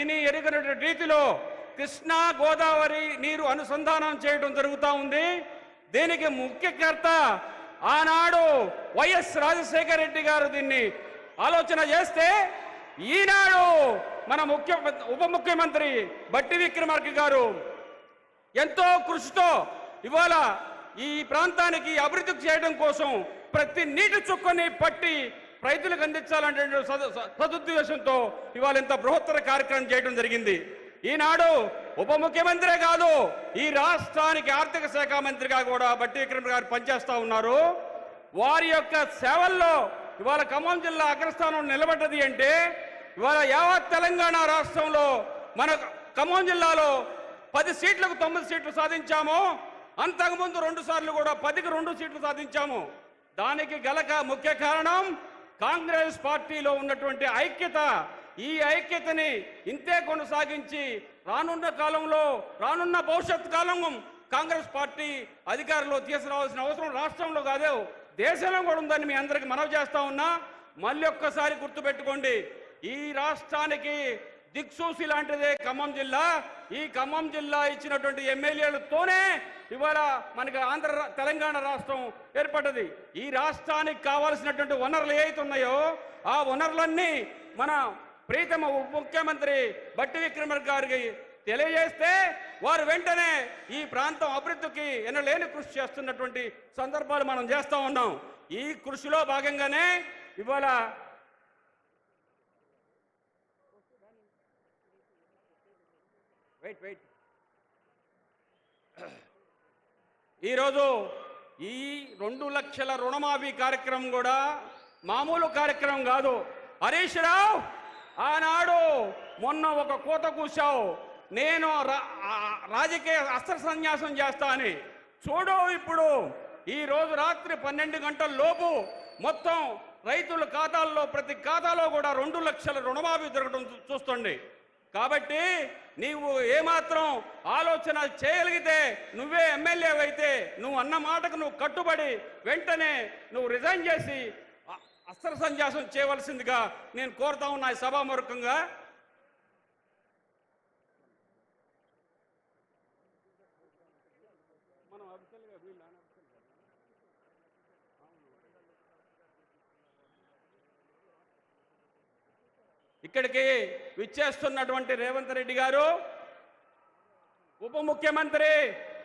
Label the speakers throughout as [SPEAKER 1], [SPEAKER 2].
[SPEAKER 1] విని ఎరుగని రీతిలో కృష్ణా గోదావరి నీరు అనుసంధానం చేయడం జరుగుతూ ఉంది. దీనికి ముఖ్యకర్త ఆనాడు వైఎస్ రాజశేఖర రెడ్డి గారు దీన్ని ఆలోచన చేస్తే, ఈనాడు మన ఉప ముఖ్యమంత్రి బట్టి విక్రమార్క గారు ఎంతో కృషితో ఇవాళ ఈ ప్రాంతానికి అభివృద్ధి చేయడం కోసం ప్రతి నీటి చుక్కని పట్టి రైతులకు అందించాలంటే సదుద్దేశంతో ఇవాళ ఇంత బృహత్తర కార్యక్రమం చేయడం జరిగింది. ఈనాడు ఉప ముఖ్యమంత్రే కాదు, ఈ రాష్ట్రానికి ఆర్థిక శాఖ మంత్రిగా కూడా బట్టి విక్రమార్క గారు పనిచేస్తూ ఉన్నారు. వారి యొక్క సేవల్లో ఇవాళ ఖమ్మం జిల్లా అగ్రస్థానం నిలబడ్డది అంటే, ఇవాళ యావత్ తెలంగాణ రాష్ట్రంలో మన ఖమ్మం జిల్లాలో 10 సీట్లకు 9 సీట్లు సాధించాము. అంతకుముందు 2 సార్లు కూడా 10కి 2 సీట్లు సాధించాము. దానికి గల ముఖ్య కారణం కాంగ్రెస్ పార్టీలో ఉన్నటువంటి ఐక్యత. ఈ ఐక్యతని ఇంతే కొనసాగించి రానున్న భవిష్యత్ కాలం కాంగ్రెస్ పార్టీ అధికారంలో తీసుకురావాల్సిన అవసరం రాష్ట్రంలో కాదు, దేశంలో కూడా ఉందని మీ అందరికి మనవి చేస్తా ఉన్నా. మళ్ళీ ఒక్కసారి గుర్తుపెట్టుకోండి, ఈ రాష్ట్రానికి దిక్సూసి లాంటిదే ఖమ్మం జిల్లా. ఈ ఖమ్మం జిల్లా ఇచ్చినటువంటి ఎమ్మెల్యేలతోనే ఇవాళ మనకి తెలంగాణ రాష్ట్రం ఏర్పడ్డది. ఈ రాష్ట్రానికి కావాల్సినటువంటి వనరులు ఏవైతే ఉన్నాయో ఆ వనరులన్నీ మన ప్రీతమ ముఖ్యమంత్రి బట్టి విక్రమార్క గారికి తెలియజేస్తే వారు వెంటనే ఈ ప్రాంతం అభివృద్ధికి ఎనలేని కృషి చేస్తున్నటువంటి సందర్భాలు మనం చేస్తూ ఉన్నాం. ఈ కృషిలో భాగంగానే ఇవాళ ఈరోజు ఈ 2 లక్షల రుణమాఫీ కార్యక్రమం కూడా మామూలు కార్యక్రమం కాదు. హరీష్ రావు ఆనాడు మొన్న ఒక కోత కూర్చావు, నేను రాజకీయ అస్త్ర సన్యాసం చేస్తా అని. చూడు, ఇప్పుడు ఈ రోజు రాత్రి 12 గంటల లోపు మొత్తం రైతుల ఖాతాల్లో ప్రతి ఖాతాలో కూడా 2 లక్షల రుణమాఫీ జరగడం చూస్తుంది. కాబట్టి నీవు ఏమాత్రం ఆలోచన చేయగలిగితే, నువ్వే ఎమ్మెల్యే అయితే నువ్వు అన్న మాటకు నువ్వు కట్టుబడి వెంటనే నువ్వు రిజైన్ చేసి అస్త్ర సన్యాసం చేయవలసిందిగా నేను కోరుతా ఉన్నా సభాముఖంగా. ఇక్కడికి విచ్చేస్తున్నటువంటి రేవంత్ రెడ్డి గారు, ఉప ముఖ్యమంత్రి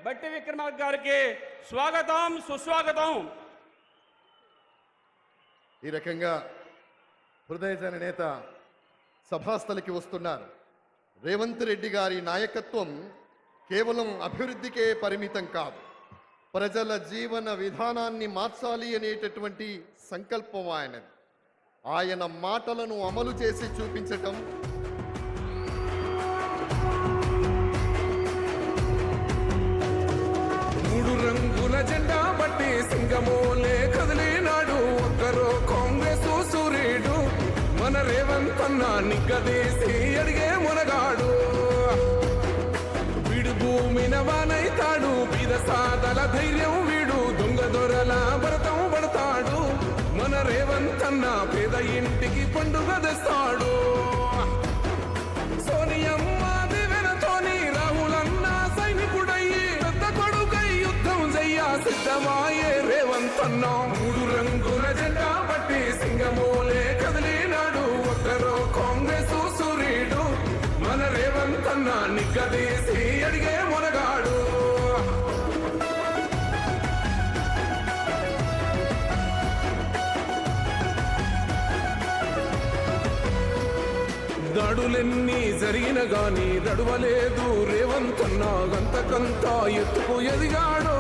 [SPEAKER 1] బట్టి విక్రమార్క గారికి స్వాగతం, సుస్వాగతం.
[SPEAKER 2] ఈ రకంగా హృదయజన నేత సభాస్థలికి వస్తున్నారు. రేవంత్ రెడ్డి గారి నాయకత్వం కేవలం అభివృద్ధికే పరిమితం కాదు, ప్రజల జీవన విధానాన్ని మార్చాలి అనేటటువంటి సంకల్పం ఆయనది. ఆయన మాటలను అమలు చేసి చూపించటం,
[SPEAKER 3] మూడు రంగుల జెండా బట్టి సింగమోలే కదిలినాడు ఒక్కరో కాంగ్రెస్ సూర్యుడు, మన రేవంత్ అన్న నిగ్గదీసి అడిగే మునగాడు. వీడు భూమిన వానైతాడు, బీద సాదల ధైర్యం వీడు, దొంగ దొరల భరతం పడతాడు. మన రేవంత్ అన్న పేద ఇంటికి పండుగ తెస్తాడు. సోనియమ్మ దివెనతోని రాహులన్న సైనికుడయ్యి పెద్ద కొడుకై యుద్ధం చెయ్య సిద్ధమాయే రేవంత్ అన్న. మూడు రంగుల జెండా బట్టి సింగమోలే కదిలినాడు ఒక్కరో కాంగ్రెస్ సూర్యుడు, మన రేవంత్ అన్న నిగ్గదీసి అడిగే మునగాడు. దాడులెన్ని జరిగిన గాని దడువలేదు రేవంత్ అన్న, గంతకంతా ఎత్తుకు ఎదిగాడో.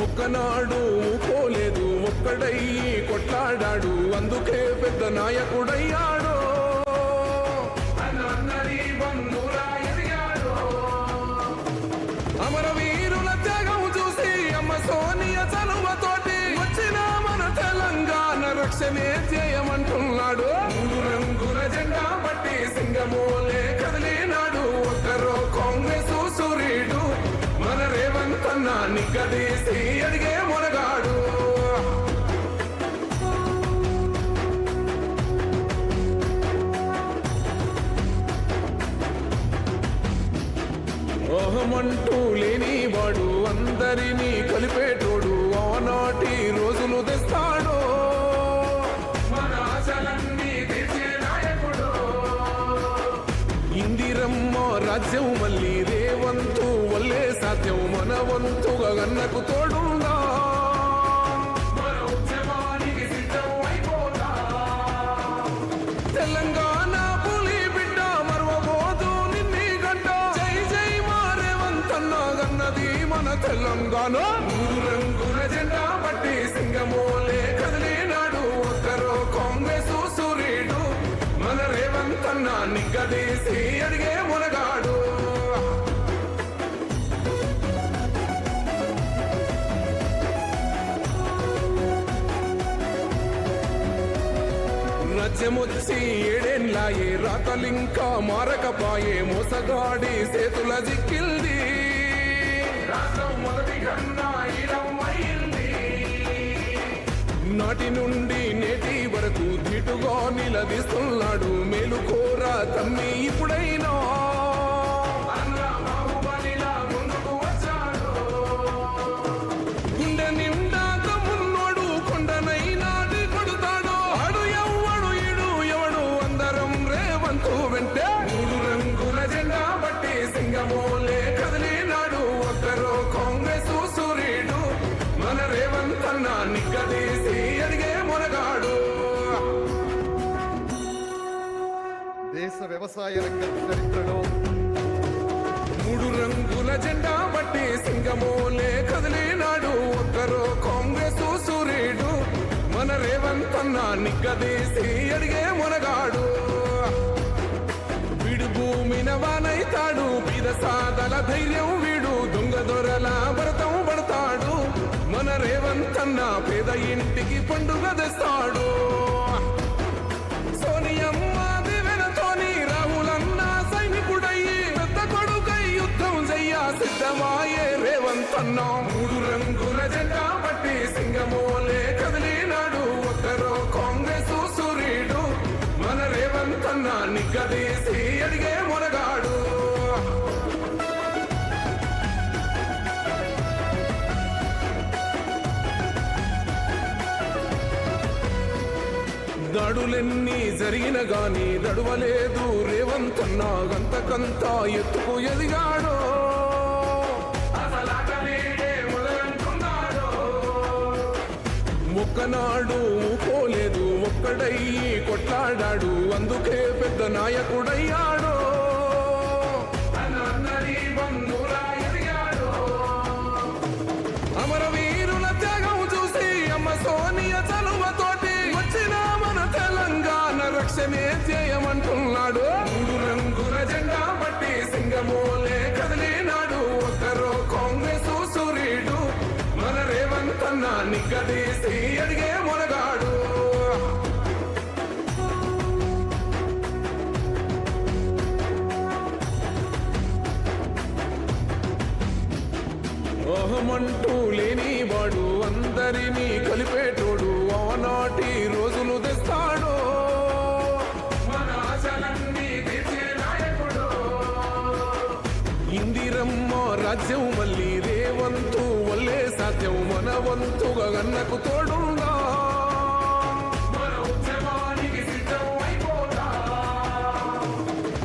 [SPEAKER 3] ఒక్కనాడు పోలేదు, ఒక్కడయ్యి కొట్లాడాడు, అందుకే పెద్ద నాయకుడయ్యాడో. అమరవీరుల త్యాగం చూసి అమ్మ సోనియ చలువతోటి వచ్చిన మన తెలంగాణ రక్షణే చేయమంటున్నాడు. మూడు రంగుల జెండా బట్టి సింగమోలే కదిలినాడు ఒక్కరో కాంగ్రెస్ సూర్యుడు, మన రేవంత్ అన్న నిగ్గదీసి అడిగే మునగాడు. మోహమంటూ లేనివాడు అందరినీ కలిపేటోడు ఆనాటి రోజులు తెస్తాడు మన ఆశలన్నీ తీర్చే నాయకుడు ఇందిరమ్మ రాజ్యం మళ్ళీ రేవంతు వల్లే సాధ్యం మన వంతుగా గన్నకు తోడుందా మన ఉద్యమానికి సిద్ధం అయిపోతా తెలంగాణ పులి బిడ్డ మరవబోదు నిన్ని గంట జై జై మా రేవంతన్న గన్నది మన తెలంగాణ మూడు రంగుల జెండా బట్టి సింగమోలే కదిలినాడు ఒక్కరో కాంగ్రెస్ సూర్యుడు మన రేవంతన్న నిగ్గదీసి అడిగే మునగాడు రాజ్యమొచ్చి ఏడేళ్ళాయే రాతలింకా మారకపాయే మోసగాడి చేతుల జిక్కిల్ది రాష్ట్రం మొదటి కన్నా ఇరవైంది నాటి నుండి నేటి వరకు ధీటుగా నిలదీస్తున్నాడు మేలుకోరా తమ్మి ఇప్పుడైనా అన్న బాహుబలిలా ముందుకు వచ్చాడు గుండె నిండా తమ్మున్నోడు కొండనైనా కొడుతాడు ఆడు ఎవ్వడు ఈడు ఎవడు అందరం రేవంతు వెంటే మూడు రంగుల జెండా బట్టి సింగమోలే కదిలినాడు ఒక్కరో కాంగ్రెస్ సూర్యుడు మన రేవంతన్న నిగ్గదీసి అడిగే మునగాడు
[SPEAKER 2] దేశ వ్యవసాయ రంగ చరిత్రలో
[SPEAKER 3] మూడు రంగుల జెండా బట్టి సింగమోలే కదిలినాడు ఒక్కరో కాంగ్రెస్ సూర్యుడు మన రేవంతన్న నిగ్గదీసి అడిగే మునగాడు వీడు భూమిన వానైతాడు బీద సాదల ధైర్యం వీడు దొంగ దొరల భరతం పడతాడు మన రేవంతన్న పేద ఇంటికి పండుగ తెస్తాడు సోనియమ్మ దివెనతోని రాహులన్న సైనికుడయ్యి పెద్ద కొడుకై యుద్ధం చెయ్య సిద్ధమాయే రేవంతన్న మూడు రంగుల జెండా బట్టి సింగమోలే కదిలినాడు ఒక్కరో కాంగ్రెస్ సూర్యుడు మన రేవంతన్న నిగ్గదీసి అడిగే మునగాడు దాడులెన్ని జరిగిన గాని దడువలేదు రేవంతన్న గంతకంతా ఎత్తుకు ఎదిగాడు ఒక్కనాడు ఊకోలేదు ఒక్కడయ్యి కొట్లాడాడు అందుకే పెద్ద నాయకుడయ్యాడు అమరవీరుల త్యాగం చూసి అమ్మ సోనియ చలువతోటి వచ్చిన మన తెలంగాణ రక్షణే చేయమంటున్నాడు మూడు రంగుల జెండా బట్టి సింగమోలే కదిలినాడు ఒక్కరో కాంగ్రెస్ సూర్యుడు మన రేవంతన్న నిగ్గదీసి అడిగే మునగాడు మోహమంటూ లేనివాడు అందరినీ కలిపేటోడు ఆనాటి రోజులు తెస్తాడు మన ఆశలన్నీ తీర్చే నాయకుడు ఇందిరమ్మ రాజ్యం మళ్ళీ రేవంతు వల్లే సాధ్యం మన వంతుగా గన్నకు తోడుందా మన ఉద్యమానికి సిద్ధం అయిపోతా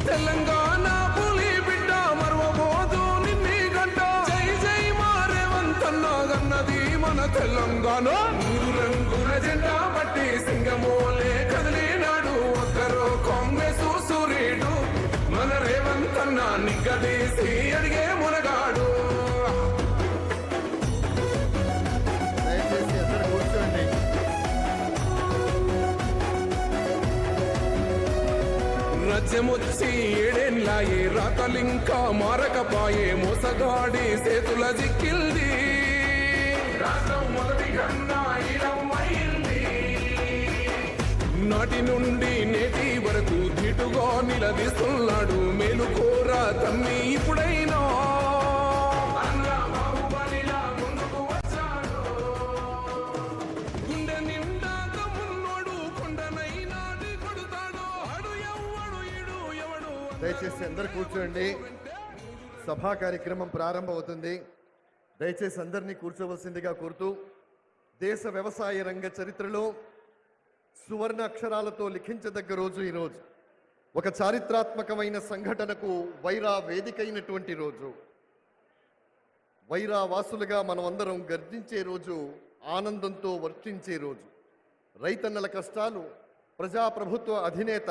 [SPEAKER 3] తెలంగాణ పులి బిడ్డ మరవబోదు నిన్ని గంట జై జై మా రేవంతన్న గన్నది మన తెలంగాణ మూడు రంగుల జెండా బట్టి సింగమోలే కదిలినాడు ఒక్కరో కాంగ్రెస్ సూర్యుడు మన రేవంతన్న నిగ్గదీసి అడిగే మునగాడు
[SPEAKER 2] దయచేసి అందరూ కూర్చోండి.
[SPEAKER 3] రాజ్యమొచ్చి ఏడేళ్ళాయే రాతలింకా మారకపాయే మోసగాడి చేతుల జిక్కిల్ది రాష్ట్రం మొదటి కన్నా ఇరవైంది నాటి నుండి నేటి వరకు ధీటుగా నిలదీస్తున్నాడు మేలుకోరా తమ్మి ఇప్పుడైనా అన్న బాహుబలిలా ముందుకు వచ్చాడు గుండె నిండా తమ్మున్నోడు కొండనైనా కొడుతాడు ఆడు ఎవ్వడు ఈడు ఎవడు
[SPEAKER 2] దయచేసి అందరు కూర్చోండి. సభా కార్యక్రమం ప్రారంభమవుతుంది. దయచేసి అందరినీ కూర్చోవలసిందిగా కోరుతూ, దేశ వ్యవసాయ రంగ చరిత్రలో సువర్ణ అక్షరాలతో లిఖించదగ్గ రోజు ఈరోజు. ఒక చారిత్రాత్మకమైన సంఘటనకు వైరా వేదికైనటువంటి రోజు. వైరా వాసులుగా మనం అందరం గర్జించే రోజు, ఆనందంతో వర్తించే రోజు. రైతన్నల కష్టాలు ప్రజాప్రభుత్వ అధినేత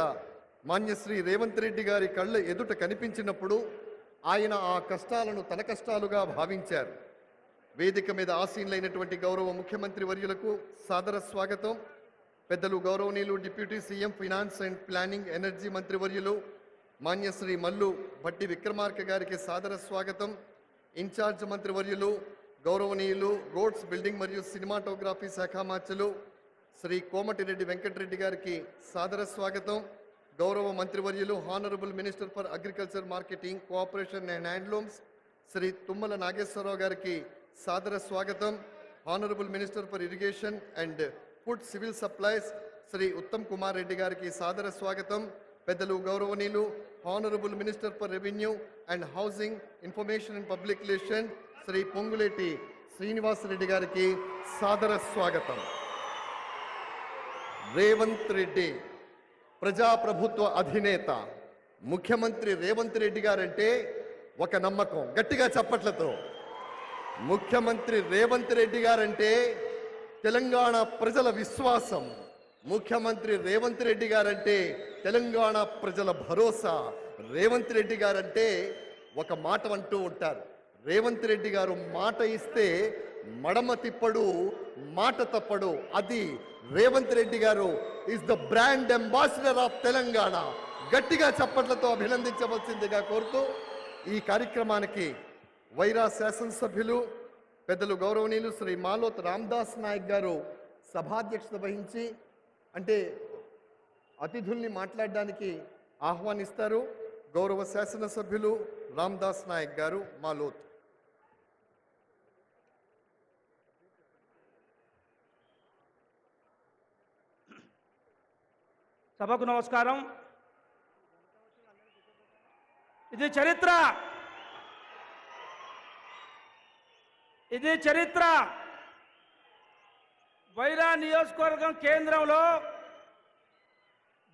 [SPEAKER 2] మాన్యశ్రీ రేవంత్ రెడ్డి గారి కళ్ళ ఎదుట కనిపించినప్పుడు ఆయన ఆ కష్టాలను తన కష్టాలుగా భావించారు. వేదిక మీద ఆసీనులైనటువంటి గౌరవ ముఖ్యమంత్రి వర్యులకు సాదర స్వాగతం. పెద్దలు గౌరవనీయులు deputy CM finance and planning energy మంత్రి వర్యులు మాన్యశ్రీ మల్లు భట్టి విక్రమార్క గారికి సాదర స్వాగతం. ఇన్ఛార్జ్ మంత్రి వర్యులు గౌరవనీయులు రోడ్స్ బిల్డింగ్ మరియు సినిమాటోగ్రఫీ శాఖ మార్చులు శ్రీ కోమటిరెడ్డి వెంకటరెడ్డి గారికి సాదర స్వాగతం. గౌరవ మంత్రివర్యులు honourable minister for agriculture, marketing, cooperation and handlooms Shri Tummala Nageswara Rao గారికి సాదర స్వాగతం. Honourable minister for irrigation and food civil supplies Shri Uttam Kumar Reddy గారికి సాదర స్వాగతం. పెద్దలు గౌరవనీయులు honourable minister for revenue and housing, information and public relation Shri Ponguleti Srinivasa Reddy గారికి సాదర స్వాగతం. రేవంత్ రెడ్డి ప్రజాప్రభుత్వ అధినేత ముఖ్యమంత్రి రేవంత్ రెడ్డి గారంటే ఒక నమ్మకం. గట్టిగా చప్పట్లతో. ముఖ్యమంత్రి రేవంత్ రెడ్డి గారంటే తెలంగాణ ప్రజల విశ్వాసం. ముఖ్యమంత్రి రేవంత్ రెడ్డి గారంటే తెలంగాణ ప్రజల భరోసా. రేవంత్ రెడ్డి గారంటే ఒక మాట అంటూ ఉంటారు. రేవంత్ రెడ్డి గారు మాట ఇస్తే మడమ తిప్పడు, మాట తప్పడు. అది రేవంత్ రెడ్డి గారు is the brand ambassador of Telangana. గట్టిగా చప్పట్లతో అభినందించవలసిందిగా కోరుతూ, ఈ కార్యక్రమానికి వైరా శాసనసభ్యులు పెద్దలు గౌరవనీయులు శ్రీ మాలోత్ రామ్దాస్ నాయక్ గారు సభాధ్యక్షత వహించి అతిథుల్ని మాట్లాడడానికి ఆహ్వానిస్తారు. గౌరవ శాసనసభ్యులు రామ్దాస్ నాయక్ గారు, మాలోత్.
[SPEAKER 1] సభకు నమస్కారం. ఇది చరిత్ర. వైరా నియోజకవర్గం కేంద్రంలో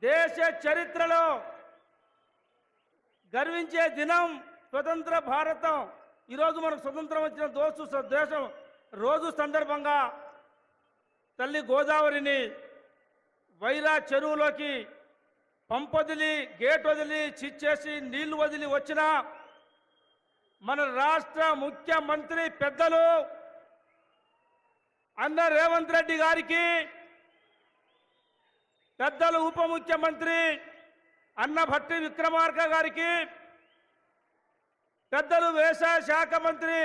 [SPEAKER 1] దేశ చరిత్రలో గర్వించే దినం స్వతంత్ర భారతం. ఈరోజు మనకు స్వతంత్రం వచ్చిన దేశం రోజు సందర్భంగా తల్లి గోదావరిని వైరా చెరువులోకి పంపొదిలి, గేట్ వదిలి, చిచ్చేసి నీళ్లు వదిలి వచ్చిన మన రాష్ట్ర ముఖ్యమంత్రి పెద్దలు అన్న రేవంత్ రెడ్డి గారికి, పెద్దలు ఉప ముఖ్యమంత్రి అన్న భట్టి విక్రమార్క గారికి, పెద్దలు వ్యవసాయ శాఖ మంత్రి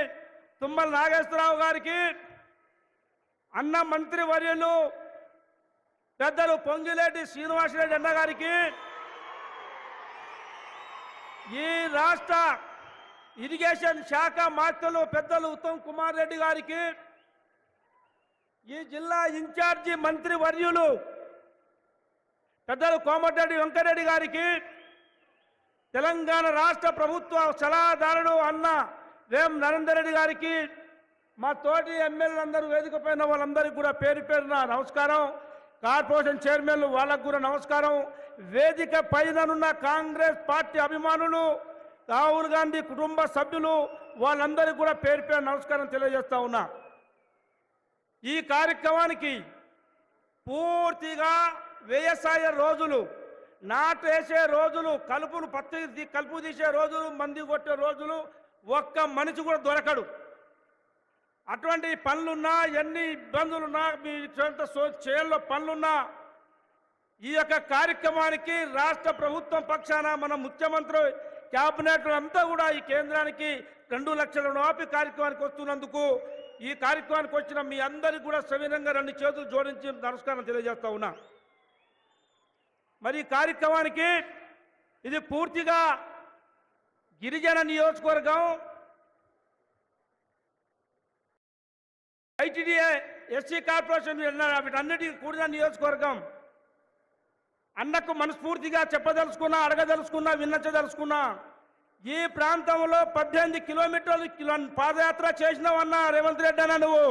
[SPEAKER 1] తుమ్మల నాగేశ్వరరావు గారికి, అన్న మంత్రి వర్యులు పెద్దలు పొంగిలేటి శ్రీనివాసరెడ్డి అన్న గారికి, ఈ రాష్ట్ర ఇరిగేషన్ శాఖ మంత్రులు పెద్దలు ఉత్తమ్ కుమార్ రెడ్డి గారికి, ఈ జిల్లా ఇన్ఛార్జి మంత్రి వర్యులు పెద్దలు కోమటిరెడ్డి వెంకటరెడ్డి గారికి, తెలంగాణ రాష్ట్ర ప్రభుత్వ సలహాదారుడు అన్న వేం నరేందర్ రెడ్డి గారికి, మా తోటి ఎమ్మెల్యేలందరూ వేదిక పైన వాళ్ళందరికీ కూడా పేరు పేరున నమస్కారం. కార్పొరేషన్ చైర్మన్లు వాళ్ళకు కూడా నమస్కారం. వేదిక పైననున్న కాంగ్రెస్ పార్టీ అభిమానులు, రాహుల్ గాంధీ కుటుంబ సభ్యులు వాళ్ళందరికీ కూడా పేరు పేరు నమస్కారం తెలియజేస్తా ఉన్నా. ఈ కార్యక్రమానికి పూర్తిగా వ్యవసాయ రోజులు, నాటు వేసే రోజులు, కలుపు తీసే రోజులు, మంది కొట్టే రోజులు ఒక్క మనిషి కూడా దొరకడు. అటువంటి పనులున్నా, ఎన్ని ఇబ్బందులున్నా, మీ సొంత చేయాల్లో పనులున్నా ఈ యొక్క కార్యక్రమానికి రాష్ట్ర ప్రభుత్వం పక్షాన మన ముఖ్యమంత్రి క్యాబినెట్ అంతా కూడా ఈ కేంద్రానికి 2 లక్షల రుణమాఫీ కార్యక్రమానికి వస్తున్నందుకు, ఈ కార్యక్రమానికి వచ్చిన మీ అందరికీ కూడా సవినంగా 2 చేతులు జోడించి నమస్కారం తెలియజేస్తా ఉన్నా. మరి ఈ కార్యక్రమానికి ఇది పూర్తిగా గిరిజన నియోజకవర్గం, ఐటీడీఏ, ఎస్సీ కార్పొరేషన్ వీటన్నిటికీ కూడిన నియోజకవర్గం. అన్నకు మనస్ఫూర్తిగా చెప్పదలుచుకున్నా, అడగదలుచుకున్నా, విన్నచదలుచుకున్నా, ఈ ప్రాంతంలో 18 కిలోమీటర్లు పాదయాత్ర చేసినావన్నా రేవంత్ రెడ్డి అన్న నువ్వు.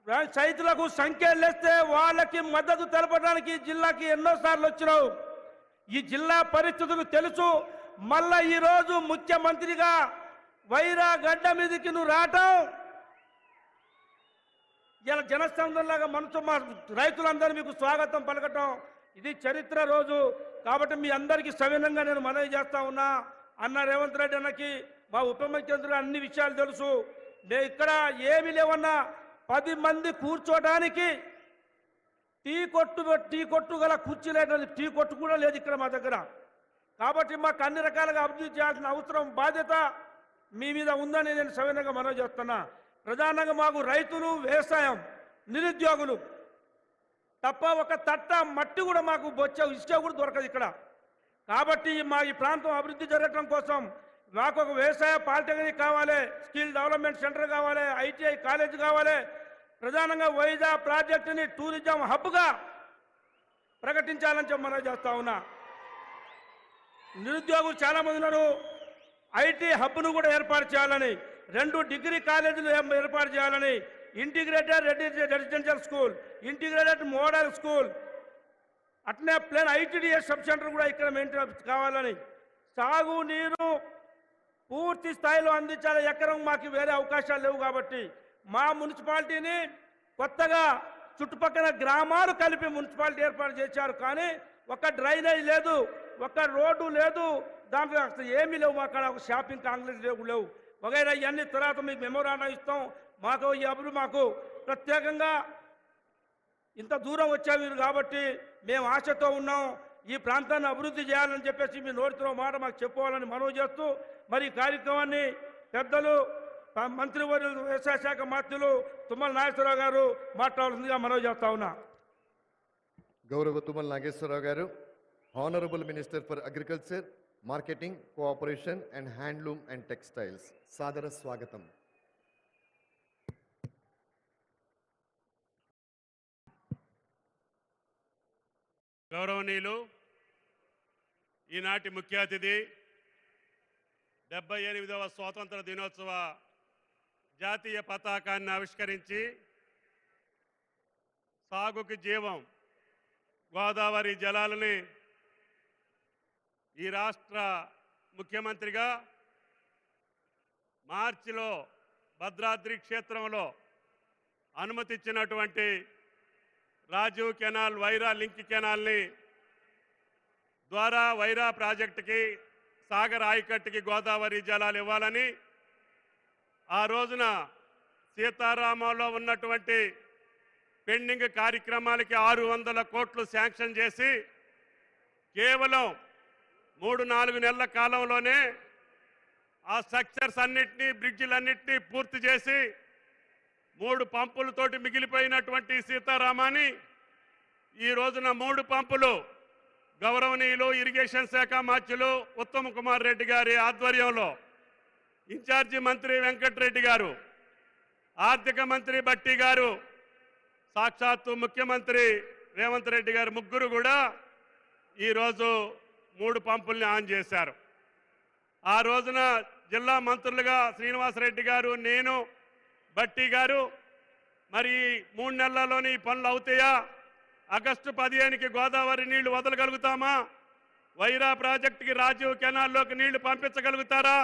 [SPEAKER 1] రైతులకు సంఖ్యలేస్తే వాళ్ళకి మద్దతు తెలపడానికి జిల్లాకి ఎన్నోసార్లు వచ్చినావు. ఈ జిల్లా పరిస్థితులు తెలుసు. మళ్ళా ఈరోజు ముఖ్యమంత్రిగా వైరా గడ్డ మీదకి నువ్వు రావటం ఇలా జనస్తంభంలాగా మనసు మా రైతులందరూ మీకు స్వాగతం పలకటం ఇది చరిత్ర రోజు. కాబట్టి మీ అందరికీ సవినంగా నేను మనవి చేస్తా ఉన్నా. అన్న రేవంత్ రెడ్డి అన్నకి మా ఉప ముఖ్యమంత్రి అన్ని విషయాలు తెలుసు. మేము ఇక్కడ ఏమి లేవన్నా 10 మంది కూర్చోడానికి టీ కొట్టు గల కుర్చీ లేదు, టీ కొట్టు కూడా లేదు ఇక్కడ మా దగ్గర. కాబట్టి మాకు అన్ని రకాలుగా అభివృద్ధి చేయాల్సిన అవసరం బాధ్యత మీ మీద ఉందని నేను సవినంగా మనవి చేస్తున్నా. ప్రధానంగా మాకు రైతులు, వ్యవసాయం, నిరుద్యోగులు తప్ప ఒక తట్ట మట్టి కూడా మాకు బొచ్చ ఇసుక కూడా దొరకదు ఇక్కడ. కాబట్టి మా ఈ ప్రాంతం అభివృద్ధి జరగడం కోసం మాకు ఒక వ్యవసాయ పాలిటెక్నిక్ కావాలి, స్కిల్ డెవలప్మెంట్ సెంటర్ కావాలి, ఐటీఐ కాలేజ్ కావాలి. ప్రధానంగా వైజా ప్రాజెక్టుని టూరిజం హబ్గా ప్రకటించాలని చెప్పి మనం చేస్తా ఉన్నా. నిరుద్యోగులు చాలామంది ఉన్నారు. ఐటీ హబ్ను కూడా ఏర్పాటు చేయాలని, 2 డిగ్రీ కాలేజీలు ఏర్పాటు చేయాలని, integrated residential school, integrated model school, అట్లనే ప్లేన్ ఐటీడీఎస్ సబ్ సెంటర్ కూడా ఇక్కడ మెయింటైన్ కావాలని, సాగు నీరు పూర్తి స్థాయిలో అందించాలి. ఎకరం మాకు వేరే అవకాశాలు లేవు. కాబట్టి మా మున్సిపాలిటీని కొత్తగా చుట్టుపక్కల గ్రామాలు కలిపి మున్సిపాలిటీ ఏర్పాటు చేశారు. కానీ ఒక డ్రైనేజ్ లేదు, ఒక రోడ్డు లేదు, దాంట్లో అసలు ఏమీ లేవు. అక్కడ ఒక షాపింగ్ కాంప్లెక్స్ లేవు వగైరా. ఇవన్నీ తర్వాత మీకు మెమోరాండం ఇస్తాం. మాకు ఈ అభివృద్ధి మాకు ప్రత్యేకంగా ఇంత దూరం వచ్చారు మీరు కాబట్టి మేము ఆశతో ఉన్నాం. ఈ ప్రాంతాన్ని అభివృద్ధి చేయాలని చెప్పేసి మీ నోటితో మాట మాకు చెప్పుకోవాలని మనవి చేస్తూ మరి ఈ కార్యక్రమాన్ని పెద్దలు మంత్రివర్యులు వ్యవసాయ శాఖ మంత్రులు తుమ్మల నాగేశ్వరరావు గారు మాట్లాడాల్సిందిగా మనవి చేస్తా ఉన్నా.
[SPEAKER 2] గౌరవ తుమ్మల నాగేశ్వరరావు గారు, honourable minister for agriculture, marketing, cooperation and handloom and textiles, సాదర స్వాగతం.
[SPEAKER 4] గౌరవనీయులు, ఈనాటి ముఖ్య అతిథి 78వ స్వాతంత్ర దినోత్సవ జాతీయ పతాకాన్ని ఆవిష్కరించి సాగుకి జీవం గోదావరి జలాలని ఈ రాష్ట్ర ముఖ్యమంత్రిగా మార్చిలో భద్రాద్రి క్షేత్రంలో అనుమతిచ్చినటువంటి రాజీవ్ కెనాల్, వైరా లింక్ కెనాల్ని ద్వారా వైరా ప్రాజెక్టుకి, సాగర్ ఆయకట్టుకి గోదావరి జలాలు ఇవ్వాలని ఆ రోజున సీతారామంలో ఉన్నటువంటి పెండింగ్ కార్యక్రమాలకి 600 కోట్లు శాంక్షన్ చేసి కేవలం 3-4 నెలల కాలంలోనే ఆ స్ట్రక్చర్స్ అన్నిటినీ, బ్రిడ్జిలన్నింటినీ పూర్తి చేసి 3 పంపులతోటి మిగిలిపోయినటువంటి సీతారామాన్ని ఈ రోజున 3 పంపులు గౌరవనీయులు ఇరిగేషన్ శాఖ మంత్రులు ఉత్తమ్ కుమార్ రెడ్డి గారి ఆధ్వర్యంలో, ఇన్ఛార్జి మంత్రి వెంకటరెడ్డి గారు, ఆర్థిక మంత్రి బట్టి గారు, సాక్షాత్తు ముఖ్యమంత్రి రేవంత్ రెడ్డి గారు ముగ్గురు కూడా ఈరోజు 3 పంపుల్ని ఆన్ చేశారు. ఆ రోజున జిల్లా మంత్రులుగా శ్రీనివాసరెడ్డి గారు, నేను, బట్టి గారు మరి 3 నెలల్లోనే ఈ పనులు అవుతాయా, ఆగస్టు 15కి గోదావరి నీళ్లు వదలగలుగుతామా, వైరా ప్రాజెక్టుకి రాజీవ్ కెనాల్లోకి నీళ్లు పంపించగలుగుతారా,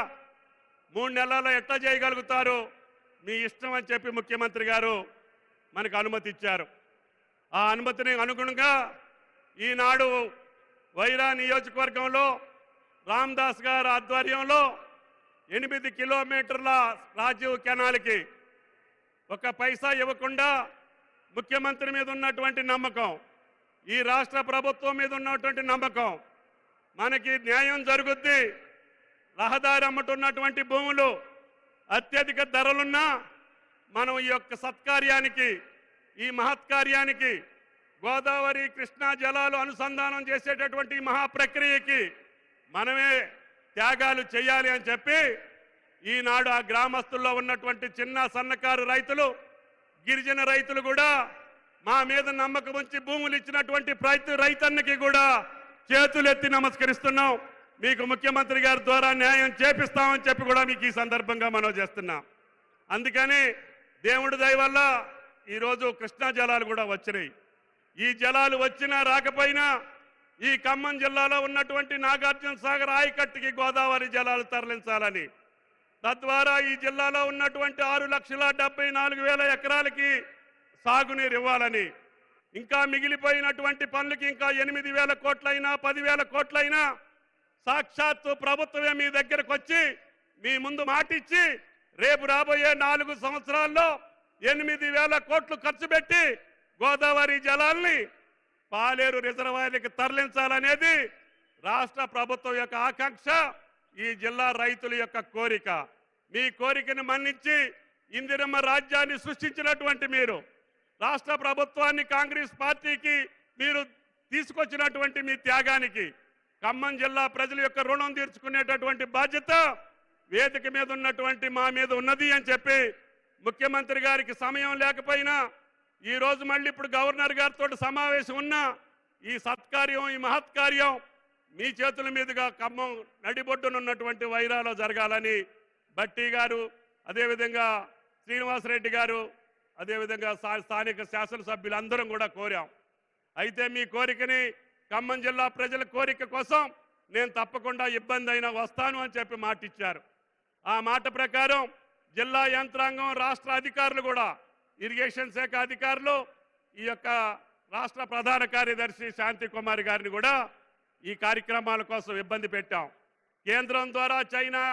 [SPEAKER 4] 3 నెలల్లో ఎట్లా చేయగలుగుతారు, మీ ఇష్టం అని చెప్పి ముఖ్యమంత్రి గారు మనకు అనుమతి ఇచ్చారు. ఆ అనుమతిని అనుగుణంగా ఈనాడు వైరా నియోజకవర్గంలో రామదాస్ గారి ఆధ్వర్యంలో 8 కిలోమీటర్ల రాజీవ్ కెనాల్కి ఒక పైసా ఇవ్వకుండా ముఖ్యమంత్రి మీద ఉన్నటువంటి నమ్మకం, ఈ రాష్ట్ర ప్రభుత్వం మీద ఉన్నటువంటి నమ్మకం, మనకి న్యాయం జరుగుద్ది, రహదారి అమ్ముతున్నటువంటి భూములు అత్యధిక ధరలున్నా మనం ఈ యొక్క సత్కార్యానికి, ఈ మహత్కార్యానికి, గోదావరి కృష్ణా జలాలు అనుసంధానం చేసేటటువంటి మహా ప్రక్రియకి మనమే త్యాగాలు చేయాలి అని చెప్పి ఈనాడు ఆ గ్రామస్తుల్లో ఉన్నటువంటి చిన్న సన్నకారు రైతులు, గిరిజన రైతులు కూడా మా మీద నమ్మకం ఉంచి భూములు ఇచ్చినటువంటి ప్రతి రైతన్నకి కూడా చేతులెత్తి నమస్కరిస్తున్నాం. మీకు ముఖ్యమంత్రి గారి ద్వారా న్యాయం చేపిస్తామని చెప్పి కూడా మీకు ఈ సందర్భంగా మనవి చేస్తున్నాం. అందుకని దేవుడి దయ వల్ల ఈరోజు కృష్ణా జలాలు కూడా వచ్చినాయి. ఈ జలాలు వచ్చినా రాకపోయినా ఈ ఖమ్మం జిల్లాలో ఉన్నటువంటి నాగార్జున సాగర్ ఆయకట్టుకి గోదావరి జలాలు తరలించాలని, తద్వారా ఈ జిల్లాలో ఉన్నటువంటి 6,74,000 ఎకరాలకి సాగునీరు ఇవ్వాలని, ఇంకా మిగిలిపోయినటువంటి పనులకి ఇంకా 8,000 కోట్లైనా 10,000 కోట్లైనా సాక్షాత్తు ప్రభుత్వమే మీ దగ్గరకు వచ్చి మీ ముందు మాటిచ్చి రేపు రాబోయే 4 సంవత్సరాల్లో 8,000 కోట్లు ఖర్చు పెట్టి గోదావరి జలాల్ని పాలేరు రిజర్వాయర్లకు తరలించాలనేది రాష్ట్ర ప్రభుత్వం యొక్క ఆకాంక్ష, ఈ జిల్లా రైతుల యొక్క కోరిక. మీ కోరికను మన్నించి ఇందిరమ్మ రాజ్యాన్ని సృష్టించినటువంటి మీరు, రాష్ట్ర ప్రభుత్వాన్ని కాంగ్రెస్ పార్టీకి మీరు తీసుకొచ్చినటువంటి మీ త్యాగానికి ఖమ్మం జిల్లా ప్రజల యొక్క రుణం తీర్చుకునేటటువంటి బాధ్యత వేదిక మీద ఉన్నటువంటి మా మీద ఉన్నది అని చెప్పి ముఖ్యమంత్రి గారికి సమయం లేకపోయినా ఈ రోజు మళ్ళీ ఇప్పుడు గవర్నర్ గారితో సమావేశం ఉన్న ఈ సత్కార్యం, ఈ మహత్కార్యం మీ చేతుల మీదుగా ఖమ్మం నడిబొడ్డునున్నటువంటి వైరాలో జరగాలని బట్టి గారు, అదేవిధంగా శ్రీనివాసరెడ్డి గారు, అదేవిధంగా స్థానిక శాసనసభ్యులందరం కూడా కోరాం. అయితే మీ కోరికని, ఖమ్మం జిల్లా ప్రజల కోరిక కోసం నేను తప్పకుండా ఇబ్బంది అయినా వస్తాను అని చెప్పి మాటిచ్చారు. ఆ మాట ప్రకారం జిల్లా యంత్రాంగం, రాష్ట్ర అధికారులు కూడా, ఇరిగేషన్ శాఖ అధికారులు, ఈ యొక్క రాష్ట్ర ప్రధాన కార్యదర్శి శాంతి కుమార్ గారిని కూడా ఈ కార్యక్రమాల కోసం ఇబ్బంది పెట్టాం. కేంద్రం ద్వారా చైనా,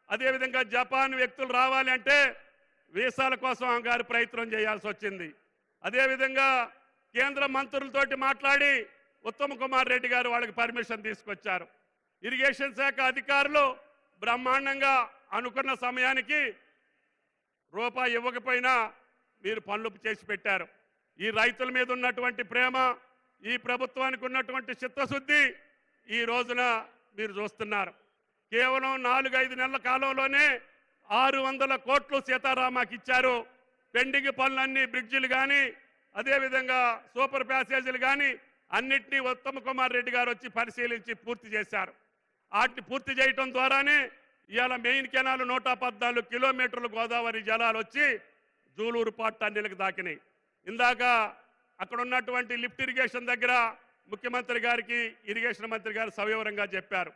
[SPEAKER 4] అదేవిధంగా జపాన్ వ్యక్తులు రావాలి అంటే వీసాల కోసం గారు ప్రయత్నం చేయాల్సి వచ్చింది. అదేవిధంగా కేంద్ర మంత్రులతోటి మాట్లాడి ఉత్తమ్ కుమార్ రెడ్డి గారు వాళ్ళకి పర్మిషన్ తీసుకొచ్చారు. ఇరిగేషన్ శాఖ అధికారులు బ్రహ్మాండంగా అనుకున్న సమయానికి రూపాయి ఇవ్వకపోయినా మీరు పనులు చేసి పెట్టారు. ఈ రైతుల మీద ఉన్నటువంటి ప్రేమ, ఈ ప్రభుత్వానికి ఉన్నటువంటి చిత్తశుద్ధి ఈ రోజున మీరు చూస్తున్నారు. కేవలం 4-5 నెలల కాలంలోనే 600 కోట్లు సీతారామాకి ఇచ్చారు. పెండింగ్ పనులన్నీ, బ్రిడ్జిలు కానీ, అదేవిధంగా సూపర్ ప్యాసేజీలు కానీ అన్నిటినీ ఉత్తమ్ కుమార్ రెడ్డి గారు వచ్చి పరిశీలించి పూర్తి చేశారు. వాటిని పూర్తి చేయటం ద్వారానే ఇవాళ మెయిన్ కెనాల్ 114 కిలోమీటర్లు గోదావరి జలాలు వచ్చి జూలూరు పాట్ టన్నెలకు దాకినాయి. ఇందాక అక్కడ ఉన్నటువంటి లిఫ్ట్ ఇరిగేషన్ దగ్గర ముఖ్యమంత్రి గారికి ఇరిగేషన్ మంత్రి గారు సవివరంగా చెప్పారు.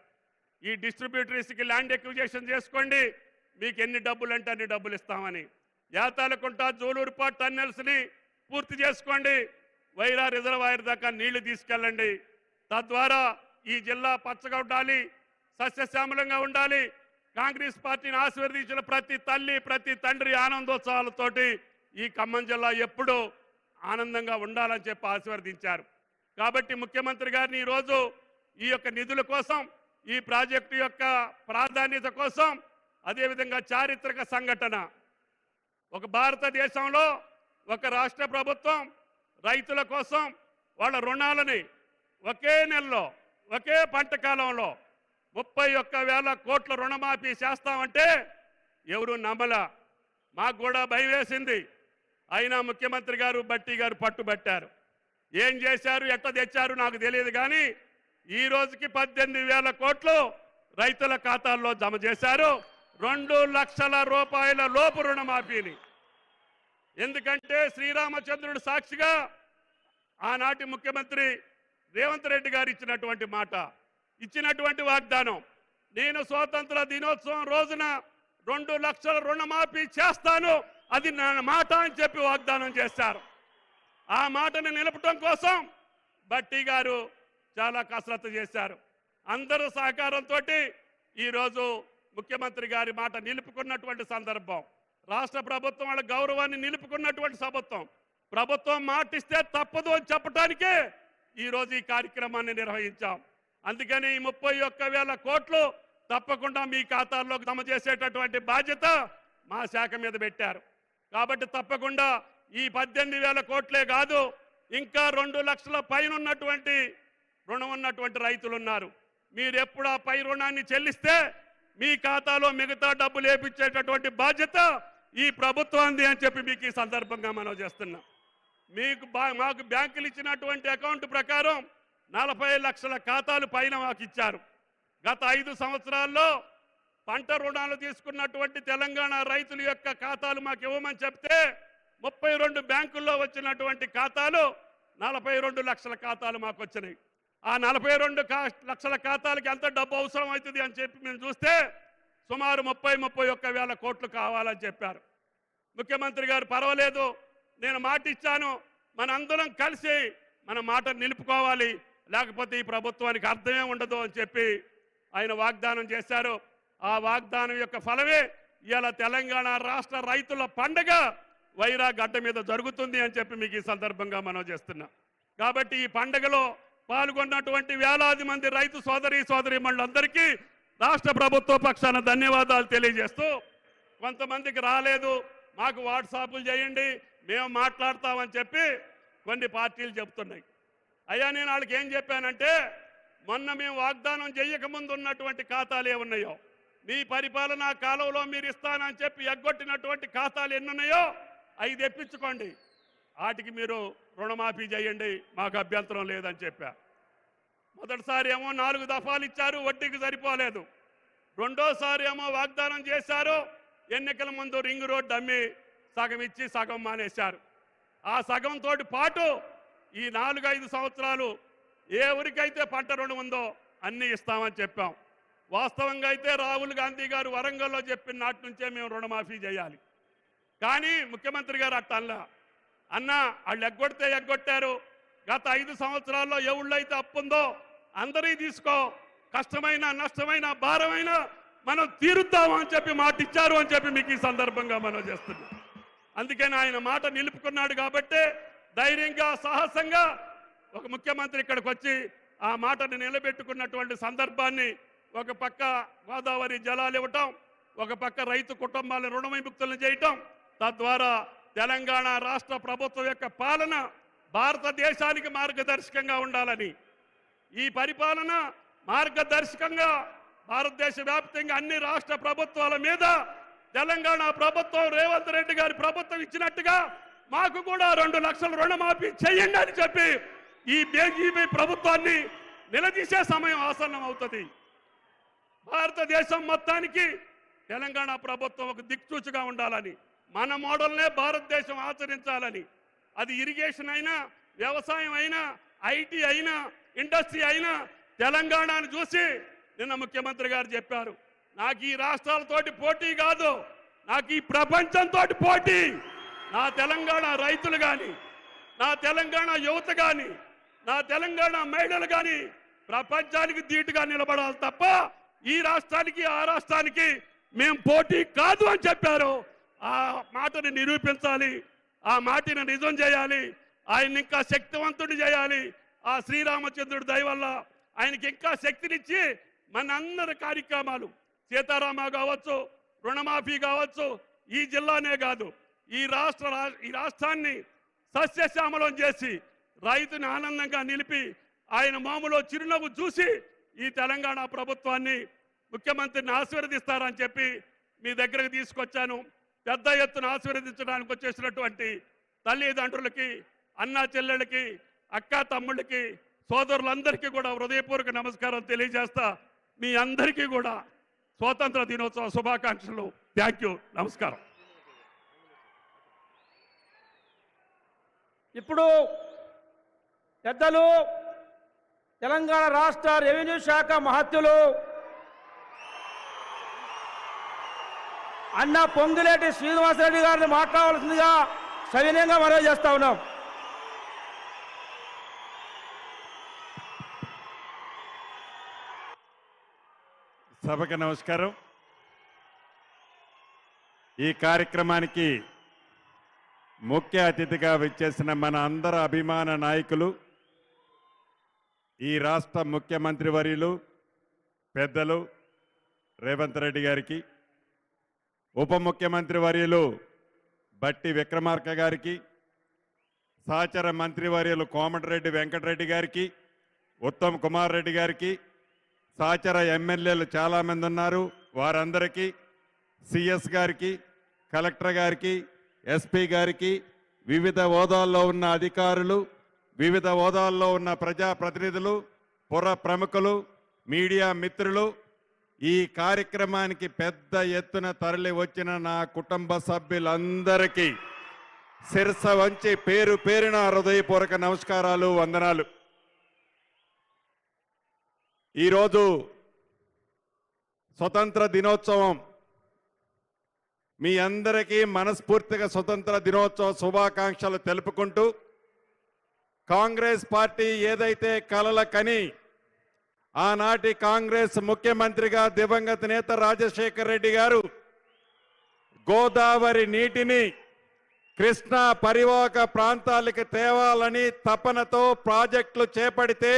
[SPEAKER 4] ఈ డిస్ట్రిబ్యూటరీస్కి ల్యాండ్ ఎక్విజేషన్ చేసుకోండి, మీకు ఎన్ని డబ్బులు అంటే అన్ని డబ్బులు ఇస్తామని. యాతాలకుంట, జూలూరు పాట్ టన్నెల్స్ని పూర్తి చేసుకోండి, వైరా రిజర్వాయర్ దాకా నీళ్లు తీసుకెళ్ళండి. తద్వారా ఈ జిల్లా పచ్చగా ఉండాలి, సస్యశ్యామలంగా ఉండాలి. కాంగ్రెస్ పార్టీని ఆశీర్వదించిన ప్రతి తల్లి, ప్రతి తండ్రి ఆనందోత్సవాలతోటి ఈ ఖమ్మం జిల్లా ఎప్పుడూ ఆనందంగా ఉండాలని చెప్పి ఆశీర్వదించారు. కాబట్టి ముఖ్యమంత్రి గారిని ఈరోజు ఈ యొక్క నిధుల కోసం, ఈ ప్రాజెక్టు యొక్క ప్రాధాన్యత కోసం, అదేవిధంగా చారిత్రక సంఘటన, ఒక భారతదేశంలో ఒక రాష్ట్ర ప్రభుత్వం రైతుల కోసం వాళ్ళ రుణాలని ఒకే నెలలో, ఒకే పంట కాలంలో 31,000 కోట్ల రుణమాఫీ చేస్తామంటే ఎవరు నమ్మల. మాకు కూడా భయం వేసింది. అయినా ముఖ్యమంత్రి గారు, బట్టి గారు పట్టుబట్టారు. ఏం చేశారు, ఎట్లా తెచ్చారు నాకు తెలియదు, కానీ ఈ రోజుకి 18,000 కోట్లు రైతుల ఖాతాల్లో జమ చేశారు. 2 లక్షల రూపాయల లోపు రుణమాఫీని. ఎందుకంటే శ్రీరామచంద్రుడు సాక్షిగా ఆనాటి ముఖ్యమంత్రి రేవంత్ రెడ్డి గారు ఇచ్చినటువంటి మాట, ఇచ్చినటువంటి వాగ్దానం, నేను స్వాతంత్ర దినోత్సవం రోజున 2 లక్షల రుణమాఫీ చేస్తాను, అది నా మాట అని చెప్పి వాగ్దానం చేశారు. ఆ మాటను నిలపటం కోసం బట్టి గారు చాలా కసరత్తు చేశారు. అందరూ సహకారంతో ఈరోజు ముఖ్యమంత్రి గారి మాట నిలుపుకున్నటువంటి సందర్భం, రాష్ట్ర ప్రభుత్వం వాళ్ళ గౌరవాన్ని నిలుపుకున్నటువంటి ప్రభుత్వం మాటిస్తే తప్పదు అని చెప్పడానికే ఈరోజు ఈ కార్యక్రమాన్ని నిర్వహించాం. అందుకని ఈ 31,000 కోట్లు తప్పకుండా మీ ఖాతాల్లో జమ చేసేటటువంటి బాధ్యత మా శాఖ మీద పెట్టారు. కాబట్టి తప్పకుండా ఈ 18,000 కోట్లే కాదు, ఇంకా 2 లక్షల పైన ఉన్నటువంటి రుణం ఉన్నటువంటి రైతులు ఉన్నారు. మీరు ఎప్పుడు ఆ పై రుణాన్ని చెల్లిస్తే మీ ఖాతాలో మిగతా డబ్బులు వేపించేటటువంటి బాధ్యత ఈ ప్రభుత్వాన్ని అని చెప్పి మీకు ఈ సందర్భంగా మనం చేస్తున్నాం. మాకు బ్యాంకులు ఇచ్చినటువంటి అకౌంట్ ప్రకారం 40 లక్షల ఖాతాలు పైన మాకు ఇచ్చారు. గత 5 సంవత్సరాల్లో పంట రుణాలు తీసుకున్నటువంటి తెలంగాణ రైతుల యొక్క ఖాతాలు మాకు ఇవ్వమని చెప్తే 32 బ్యాంకుల్లో వచ్చినటువంటి ఖాతాలు 42 లక్షల ఖాతాలు మాకు వచ్చినాయి. ఆ 42 లక్షల ఖాతాలకి ఎంత డబ్బు అవసరం అవుతుంది అని చెప్పి మేము చూస్తే సుమారు 31 వేల కోట్లు కావాలని చెప్పారు. ముఖ్యమంత్రి గారు పర్వాలేదు, నేను మాట ఇచ్చాను, మనందరం కలిసి మన మాట నిలుపుకోవాలి, లేకపోతే ఈ ప్రభుత్వానికి అర్థమే ఉండదు అని చెప్పి ఆయన వాగ్దానం చేశారు. ఆ వాగ్దానం యొక్క ఫలమే ఇవాళ తెలంగాణ రాష్ట్ర రైతుల పండగ వైరా గడ్డ మీద జరుగుతుంది అని చెప్పి మీకు ఈ సందర్భంగా మనం చేస్తున్నాం. కాబట్టి ఈ పండగలో పాల్గొన్నటువంటి వేలాది మంది రైతు సోదరీమణులందరికీ రాష్ట్ర ప్రభుత్వ పక్షాన ధన్యవాదాలు తెలియజేస్తూ, కొంతమందికి రాలేదు, మాకు వాట్సాప్లు చేయండి, మేము మాట్లాడతామని చెప్పి కొన్ని పార్టీలు చెప్తున్నాయి. అయ్యా, నేను వాళ్ళకి ఏం చెప్పానంటే, మొన్న మేము వాగ్దానం చేయకముందు ఉన్నటువంటి ఖాతాలు ఏమున్నాయో, మీ పరిపాలనా కాలంలో మీరు ఇస్తానని చెప్పి ఎగ్గొట్టినటువంటి ఖాతాలు ఎన్నున్నాయో అవి తెప్పించుకోండి, వాటికి మీరు రుణమాఫీ చేయండి, మాకు అభ్యంతరం లేదని చెప్పా. మొదటిసారి ఏమో 4 దఫాలు ఇచ్చారు, వడ్డీకి సరిపోలేదు. రెండోసారి ఏమో వాగ్దానం చేశారు, ఎన్నికల ముందు రింగ్ రోడ్డు అమ్మి సగం ఇచ్చి సగం మానేశారు. ఆ సగంతో పాటు ఈ 4-5 సంవత్సరాలు ఏ ఊరికైతే పంట రుణం ఉందో అన్నీ ఇస్తామని చెప్పాం. వాస్తవంగా అయితే రాహుల్ గాంధీ గారు వరంగల్లో చెప్పిన నాటి నుంచే మేము రుణమాఫీ చేయాలి. కానీ ముఖ్యమంత్రి గారు అట్టల్లా, అన్న వాళ్ళు ఎగ్గొట్టారు, గత 5 సంవత్సరాల్లో ఎవళ్ళైతే అప్పుందో అందరీ తీసుకో, కష్టమైన నష్టమైన భారమైన మనం తీరుద్దామని చెప్పి మాట ఇచ్చారు అని చెప్పి మీకు ఈ సందర్భంగా మనం చేస్తున్నాం. అందుకని ఆయన మాట నిలుపుకున్నాడు కాబట్టి ధైర్యంగా సాహసంగా ఒక ముఖ్యమంత్రి ఇక్కడికి వచ్చి ఆ మాటను నిలబెట్టుకున్నటువంటి సందర్భాన్ని, ఒక పక్క గోదావరి జలాలు ఇవ్వటం, ఒక పక్క రైతు కుటుంబాలను రుణ విముక్తులను చేయటం, తద్వారా తెలంగాణ రాష్ట్ర ప్రభుత్వం యొక్క పాలన భారతదేశానికి మార్గదర్శకంగా ఉండాలని, ఈ పరిపాలన మార్గదర్శకంగా భారతదేశ వ్యాప్తంగా అన్ని రాష్ట్ర ప్రభుత్వాల మీద తెలంగాణ ప్రభుత్వం రేవంత్ రెడ్డి గారి ప్రభుత్వం ఇచ్చినట్టుగా మాకు కూడా 2 లక్షల రుణమాఫీ చేయండి అని చెప్పి ఈ బీజేపీ ప్రభుత్వాన్ని నిలదీసే సమయం ఆసన్నం అవుతుంది. భారతదేశం మొత్తానికి తెలంగాణ ప్రభుత్వం ఒక దిక్సూచిగా ఉండాలని, మన మోడల్నే భారతదేశం ఆచరించాలని, అది ఇరిగేషన్ అయినా, వ్యవసాయం అయినా, ఐటీ అయినా, ఇండస్ట్రీ అయినా తెలంగాణను చూసి నిన్న ముఖ్యమంత్రి గారు చెప్పారు, నాకు ఈ రాష్ట్రాలతోటి పోటీ కాదు, నాకు ఈ ప్రపంచంతో పోటీ. నా తెలంగాణ రైతులు కానీ, నా తెలంగాణ యువత కానీ, నా తెలంగాణ మహిళలు కానీ ప్రపంచానికి ధీటుగా నిలబడాలి తప్ప ఈ రాష్ట్రానికి ఆ రాష్ట్రానికి మేము పోటీ కాదు అని చెప్పారు. ఆ మాటని నిరూపించాలి, ఆ మాటని నిజం చేయాలి, ఆయన ఇంకా శక్తివంతుడు చేయాలి. ఆ శ్రీరామచంద్రుడి దయ వల్ల ఆయనకి ఇంకా శక్తినిచ్చి మనందరి కార్యక్రమాలు, సీతారామ కావచ్చు, రుణమాఫీ కావచ్చు, ఈ జిల్లానే కాదు ఈ రాష్ట్రాన్ని సస్యశ్యామలం చేసి రైతుని ఆనందంగా నిలిపి ఆయన మామూలు చిరునవ్వు చూసి ఈ తెలంగాణ ప్రభుత్వాన్ని, ముఖ్యమంత్రిని ఆశీర్వదిస్తారని చెప్పి మీ దగ్గరకు తీసుకొచ్చాను. పెద్ద ఎత్తున ఆశీర్వదించడానికి వచ్చేసినటువంటి తల్లిదండ్రులకి, అన్నా చెల్లెళ్ళకి, అక్కా తమ్ముళ్ళకి, సోదరులందరికీ కూడా హృదయపూర్వక నమస్కారం తెలియజేస్తా. మీ అందరికీ కూడా స్వాతంత్ర దినోత్సవ శుభాకాంక్షలు. థ్యాంక్ యూ, నమస్కారం.
[SPEAKER 1] ఇప్పుడు పెద్దలు తెలంగాణ రాష్ట్ర రెవెన్యూ శాఖ మహత్యులు అన్న పొంగులేటి శ్రీనివాసరెడ్డి గారిని మాట్లాడవలసిందిగా సవినయంగా మనవి చేస్తా ఉన్నాం.
[SPEAKER 5] సభకు నమస్కారం. ఈ కార్యక్రమానికి ముఖ్య అతిథిగా విచ్చేసిన మన అందరి అభిమాన నాయకులు, ఈ రాష్ట్ర ముఖ్యమంత్రి వర్యులు పెద్దలు రేవంత్ రెడ్డి గారికి, ఉప ముఖ్యమంత్రి వర్యులు బట్టి విక్రమార్క గారికి, సహచర మంత్రివర్యులు కోమటిరెడ్డి వెంకటరెడ్డి గారికి, ఉత్తమ్ కుమార్ రెడ్డి గారికి, సహచర ఎమ్మెల్యేలు చాలామంది ఉన్నారు, వారందరికీ, సిఎస్ గారికి, కలెక్టర్ గారికి, ఎస్పీ గారికి, వివిధ హోదాల్లో ఉన్న అధికారులు, వివిధ హోదాల్లో ఉన్న ప్రజాప్రతినిధులు, పుర ప్రముఖులు, మీడియా మిత్రులు, ఈ కార్యక్రమానికి పెద్ద ఎత్తున తరలి వచ్చిన నా కుటుంబ సభ్యులందరికీ శిరస వంచి పేరు పేరున హృదయపూర్వక నమస్కారాలు, వందనాలు. ఈరోజు స్వతంత్ర దినోత్సవం. మీ అందరికీ మనస్ఫూర్తిగా స్వతంత్ర దినోత్సవ శుభాకాంక్షలు తెలుపుకుంటూ, కాంగ్రెస్ పార్టీ ఏదైతే కలల కని ఆనాటి కాంగ్రెస్ ముఖ్యమంత్రిగా దివంగత నేత రాజశేఖర రెడ్డి గారు గోదావరి నీటిని కృష్ణా పరివాహక ప్రాంతాలకి తేవాలని తపనతో ప్రాజెక్టులు చేపడితే,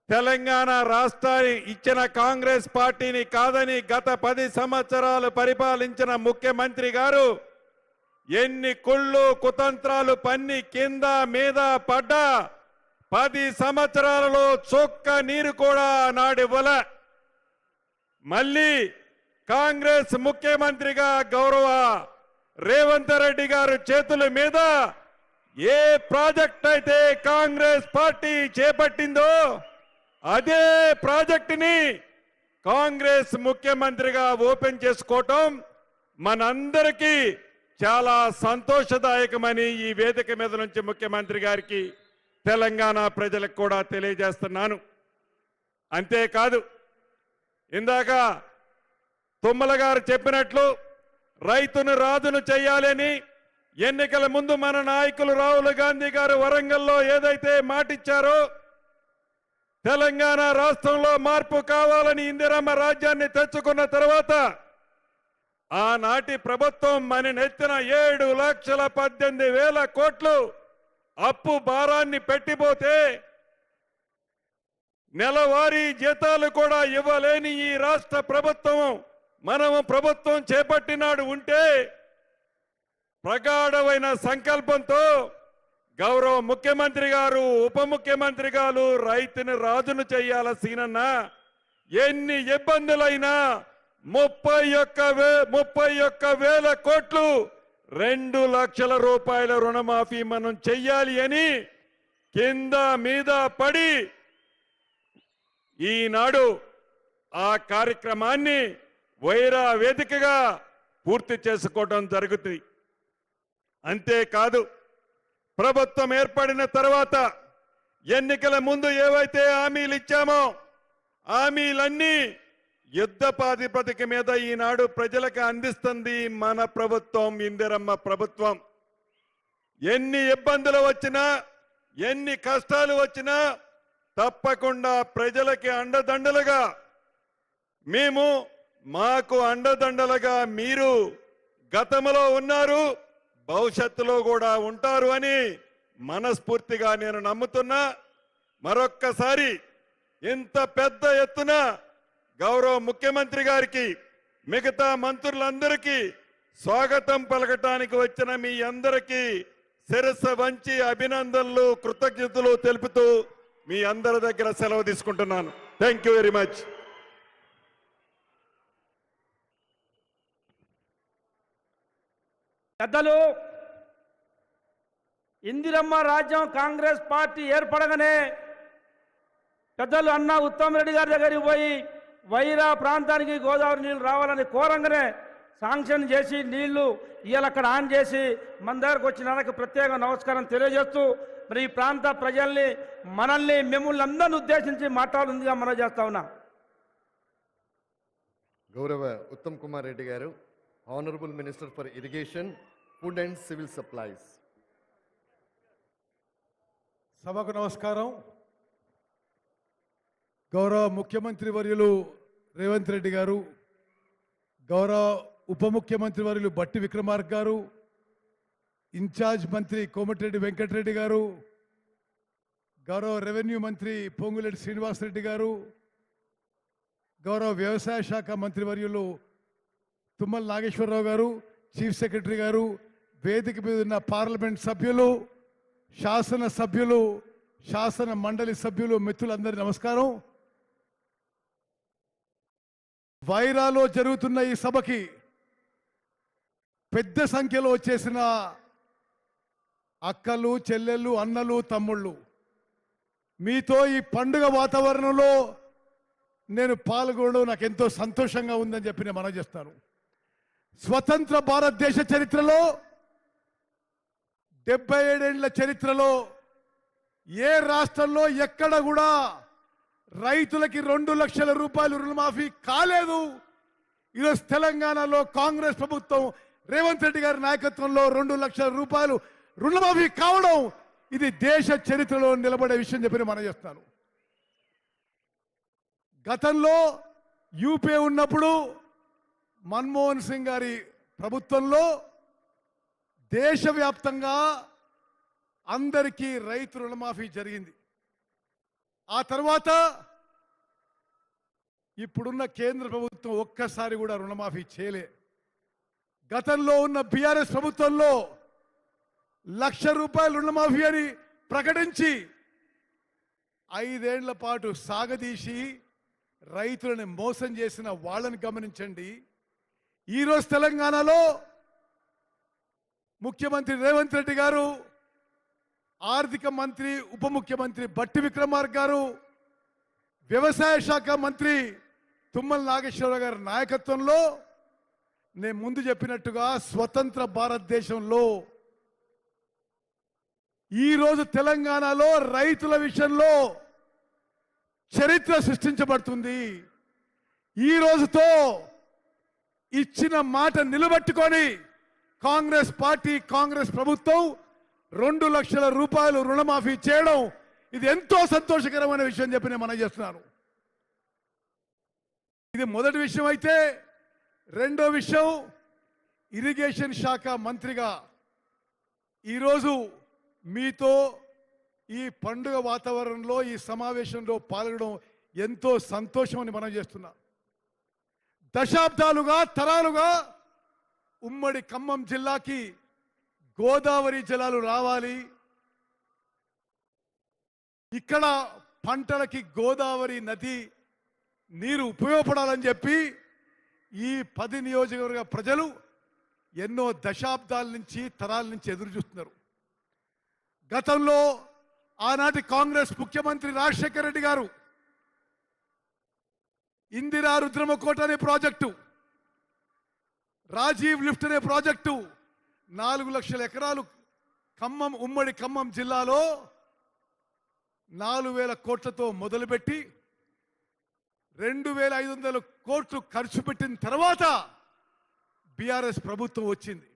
[SPEAKER 5] తెలంగాణ రాష్ట్రాన్ని ఇచ్చిన కాంగ్రెస్ పార్టీని కాదని గత 10 సంవత్సరాలు పరిపాలించిన ముఖ్యమంత్రి గారు ఎన్ని కుళ్ళు కుతంత్రాలు పన్ని కింద మీద పడ్డా 10 సంవత్సరాలలో చొక్క నీరు కూడా నాడివ్వల. మళ్ళీ కాంగ్రెస్ ముఖ్యమంత్రిగా గౌరవ రేవంత్ రెడ్డి గారు చేతుల మీద ఏ ప్రాజెక్ట్ అయితే కాంగ్రెస్ పార్టీ చేపట్టిందో అదే ప్రాజెక్టుని కాంగ్రెస్ ముఖ్యమంత్రిగా ఓపెన్ చేసుకోవటం మనందరికీ చాలా సంతోషదాయకమని ఈ వేదిక మీద నుంచి ముఖ్యమంత్రి గారికి, తెలంగాణ ప్రజలకు కూడా తెలియజేస్తున్నాను. అంతేకాదు, ఇందాక తుమ్మల గారు చెప్పినట్లు రైతును రాజును చేయాలని ఎన్నికల ముందు మన నాయకులు రాహుల్ గాంధీ గారు వరంగల్లో ఏదైతే మాటిచ్చారో, తెలంగాణ రాష్ట్రంలో మార్పు కావాలని ఇందిరమ్మ రాజ్యాన్ని తెచ్చుకున్న తర్వాత ఆనాటి ప్రభుత్వం మన నెత్తిన 7,18,000 కోట్లు అప్పు భారాన్ని పెట్టిపోతే నెలవారీ జీతాలు కూడా ఇవ్వలేని ఈ రాష్ట్ర ప్రభుత్వం మనము ప్రభుత్వం చేపట్టినాడు ఉంటే, ప్రగాఢమైన సంకల్పంతో గౌరవ ముఖ్యమంత్రి గారు, ఉప ముఖ్యమంత్రి గారు రైతుని రాజును చేయాల్సినన్నా ఎన్ని ఇబ్బందులైనా 31,000 కోట్లు 2 లక్షల రూపాయల రుణమాఫీ మనం చెయ్యాలి అని కింద మీద పడి ఈనాడు ఆ కార్యక్రమాన్ని వైరా వేదికగా పూర్తి చేసుకోవడం జరుగుతుంది. అంతేకాదు, ప్రభుత్వం ఏర్పడిన తర్వాత ఎన్నికల ముందు ఏవైతే హామీలు ఇచ్చామో హామీలన్నీ యుద్ధ ప్రాతిపదిక మీద ఈనాడు ప్రజలకు అందిస్తుంది మన ప్రభుత్వం, ఇందిరమ్మ ప్రభుత్వం. ఎన్ని ఇబ్బందులు వచ్చినా, ఎన్ని కష్టాలు వచ్చినా తప్పకుండా ప్రజలకి అండదండలుగా మేము, మాకు అండదండలుగా మీరు గతంలో ఉన్నారు, భవిష్యత్తులో కూడా ఉంటారు అని మనస్ఫూర్తిగా నేను నమ్ముతున్నా. మరొక్కసారి ఇంత పెద్ద ఎత్తున గౌరవ ముఖ్యమంత్రి గారికి, మిగతా మంత్రులందరికీ స్వాగతం పలకటానికి వచ్చిన మీ అందరికీ శిరస్సు వంచి అభినందనలు, కృతజ్ఞతలు తెలుపుతూ మీ అందరి దగ్గర సెలవు తీసుకుంటున్నాను. Thank you very much.
[SPEAKER 1] పెద్దలు, ఇందిరమ్మ రాజ్యం కాంగ్రెస్ పార్టీ ఏర్పడగానే పెద్దలు అన్న ఉత్తమ్ రెడ్డి గారి దగ్గరికి పోయి వైరా ప్రాంతానికి గోదావరి నీళ్లు రావాలని కోరంగానే శాంక్షన్ చేసి నీళ్లు ఇవాళ అక్కడ ఆన్ చేసి మన దగ్గరకు వచ్చినందుకు ప్రత్యేక నమస్కారం తెలియజేస్తూ, మరి ఈ ప్రాంత ప్రజల్ని, మనల్ని, మిమ్మల్ని అందరిని ఉద్దేశించి మాట్లాడుతుందిగా మనం చేస్తా ఉన్నా.
[SPEAKER 2] గౌరవ ఉత్తమ్ కుమార్ రెడ్డి గారు, honourable minister for irrigation, food and civil supplies.
[SPEAKER 6] సభకు నమస్కారం. గౌరవ ముఖ్యమంత్రి వర్యులు రేవంత్ రెడ్డి గారు, గౌరవ ఉప ముఖ్యమంత్రి వర్యులు బట్టి విక్రమార్క గారు, ఇన్ఛార్జ్ మంత్రి కోమటిరెడ్డి వెంకటరెడ్డి గారు, గౌరవ రెవెన్యూ మంత్రి పొంగులేటి శ్రీనివాసరెడ్డి గారు, గౌరవ వ్యవసాయ శాఖ మంత్రి వర్యులు తుమ్మల నాగేశ్వరరావు గారు, చీఫ్ సెక్రటరీ గారు, వేదిక మీద ఉన్న పార్లమెంట్ సభ్యులు, శాసన సభ్యులు, శాసన మండలి సభ్యులు, మిత్రులందరి నమస్కారం. వైరాలో జరుగుతున్న ఈ సభకి పెద్ద సంఖ్యలో వచ్చేసిన అక్కలు, చెల్లెళ్ళు, అన్నలు, తమ్ముళ్ళు, మీతో ఈ పండుగ వాతావరణంలో నేను పాల్గొనడం నాకు ఎంతో సంతోషంగా ఉందని చెప్పి నేను మనవి చేస్తాను. స్వతంత్ర భారతదేశ చరిత్రలో 77 ఏళ్ల చరిత్రలో ఏ రాష్ట్రంలో ఎక్కడ కూడా రైతులకి 2 లక్షల రూపాయలు రుణమాఫీ కాలేదు. ఈరోజు తెలంగాణలో కాంగ్రెస్ ప్రభుత్వం రేవంత్ రెడ్డి గారి నాయకత్వంలో 2 లక్షల రూపాయలు రుణమాఫీ కావడం ఇది దేశ చరిత్రలో నిలబడే విషయం చెప్పి మనం చేస్తాను. గతంలో యూపీ ఉన్నప్పుడు మన్మోహన్ సింగ్ గారి ప్రభుత్వంలో దేశవ్యాప్తంగా అందరికీ రైతు రుణమాఫీ జరిగింది. ఆ తర్వాత ఇప్పుడున్న కేంద్ర ప్రభుత్వం ఒక్కసారి కూడా రుణమాఫీ చేయలే. గతంలో ఉన్న బీఆర్ఎస్ ప్రభుత్వంలో 1,00,000 రూపాయలు రుణమాఫీ అని ప్రకటించి 5 ఏళ్ల పాటు సాగదీసి రైతులను మోసం చేసిన వాళ్ళని గమనించండి. ఈరోజు తెలంగాణలో ముఖ్యమంత్రి రేవంత్ రెడ్డి గారు, ఆర్థిక మంత్రి ఉప ముఖ్యమంత్రి బట్టి విక్రమార్క గారు, వ్యవసాయ శాఖ మంత్రి తుమ్మల నాగేశ్వరరావు గారి నాయకత్వంలో నేను ముందు చెప్పినట్టుగా స్వతంత్ర భారతదేశంలో ఈరోజు తెలంగాణలో రైతుల విషయంలో చరిత్ర సృష్టించబడుతుంది. ఈ రోజుతో ఇచ్చిన మాట నిలబెట్టుకొని కాంగ్రెస్ పార్టీ, కాంగ్రెస్ ప్రభుత్వం 2 లక్షల రూపాయలు రుణమాఫీ చేయడం ఇది ఎంతో సంతోషకరమైన విషయం చెప్పి నేను మనం చేస్తున్నాను. ఇది మొదటి విషయం అయితే, రెండో విషయం ఇరిగేషన్ శాఖ మంత్రిగా ఈరోజు మీతో ఈ పండుగ వాతావరణంలో ఈ సమావేశంలో పాల్గొనడం ఎంతో సంతోషమని మనం చేస్తున్నాం. దశాబ్దాలుగా తరాలుగా ఉమ్మడి ఖమ్మం జిల్లాకి గోదావరి జలాలు రావాలి, ఇక్కడ పంటలకి గోదావరి నది నీరు ఉపయోగపడాలని చెప్పి ఈ 10 నియోజకవర్గ ప్రజలు ఎన్నో దశాబ్దాల నుంచి తరాల నుంచి ఎదురు చూస్తున్నారు. గతంలో ఆనాటి కాంగ్రెస్ ముఖ్యమంత్రి రాజశేఖర రెడ్డి గారు ఇందిరా రుద్రమకోట అనే ప్రాజెక్టు, రాజీవ్ లిఫ్ట్ అనే ప్రాజెక్టు 4 లక్షల ఎకరాలు ఖమ్మం, ఉమ్మడి ఖమ్మం జిల్లాలో 4,000 కోట్లతో మొదలుపెట్టి 2,500 కోట్లు ఖర్చు పెట్టిన తర్వాత బీఆర్ఎస్ ప్రభుత్వం వచ్చింది.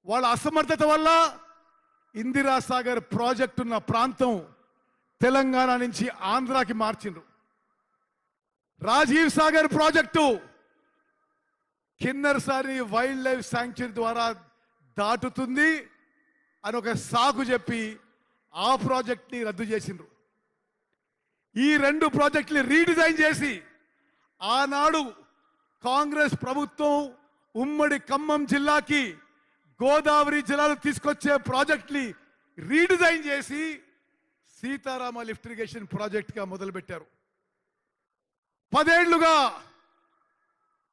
[SPEAKER 6] వాళ్ళ అసమర్థత వల్ల ఇందిరా సాగర్ ప్రాజెక్టు ఉన్న ప్రాంతం తెలంగాణ నుంచి ఆంధ్రాకి మార్చిండ్రు. Rajiv Sagar project Kinnerasani wild life sanctuary ద్వారా దాటుతుంది అని ఒక సాకు చెప్పి ఆ ప్రాజెక్ట్ని రద్దు చేసిండ్రు. ఈ 2 ప్రాజెక్టుని రీడిజైన్ చేసి ఆనాడు కాంగ్రెస్ ప్రభుత్వం ఉమ్మడి ఖమ్మం జిల్లాకి గోదావరి జలాలు తీసుకొచ్చే ప్రాజెక్ట్ని రీడిజైన్ చేసి సీతారామ లిఫ్ట్ ఇరిగేషన్ ప్రాజెక్ట్గా మొదలుపెట్టారు. 10 ఏళ్లుగా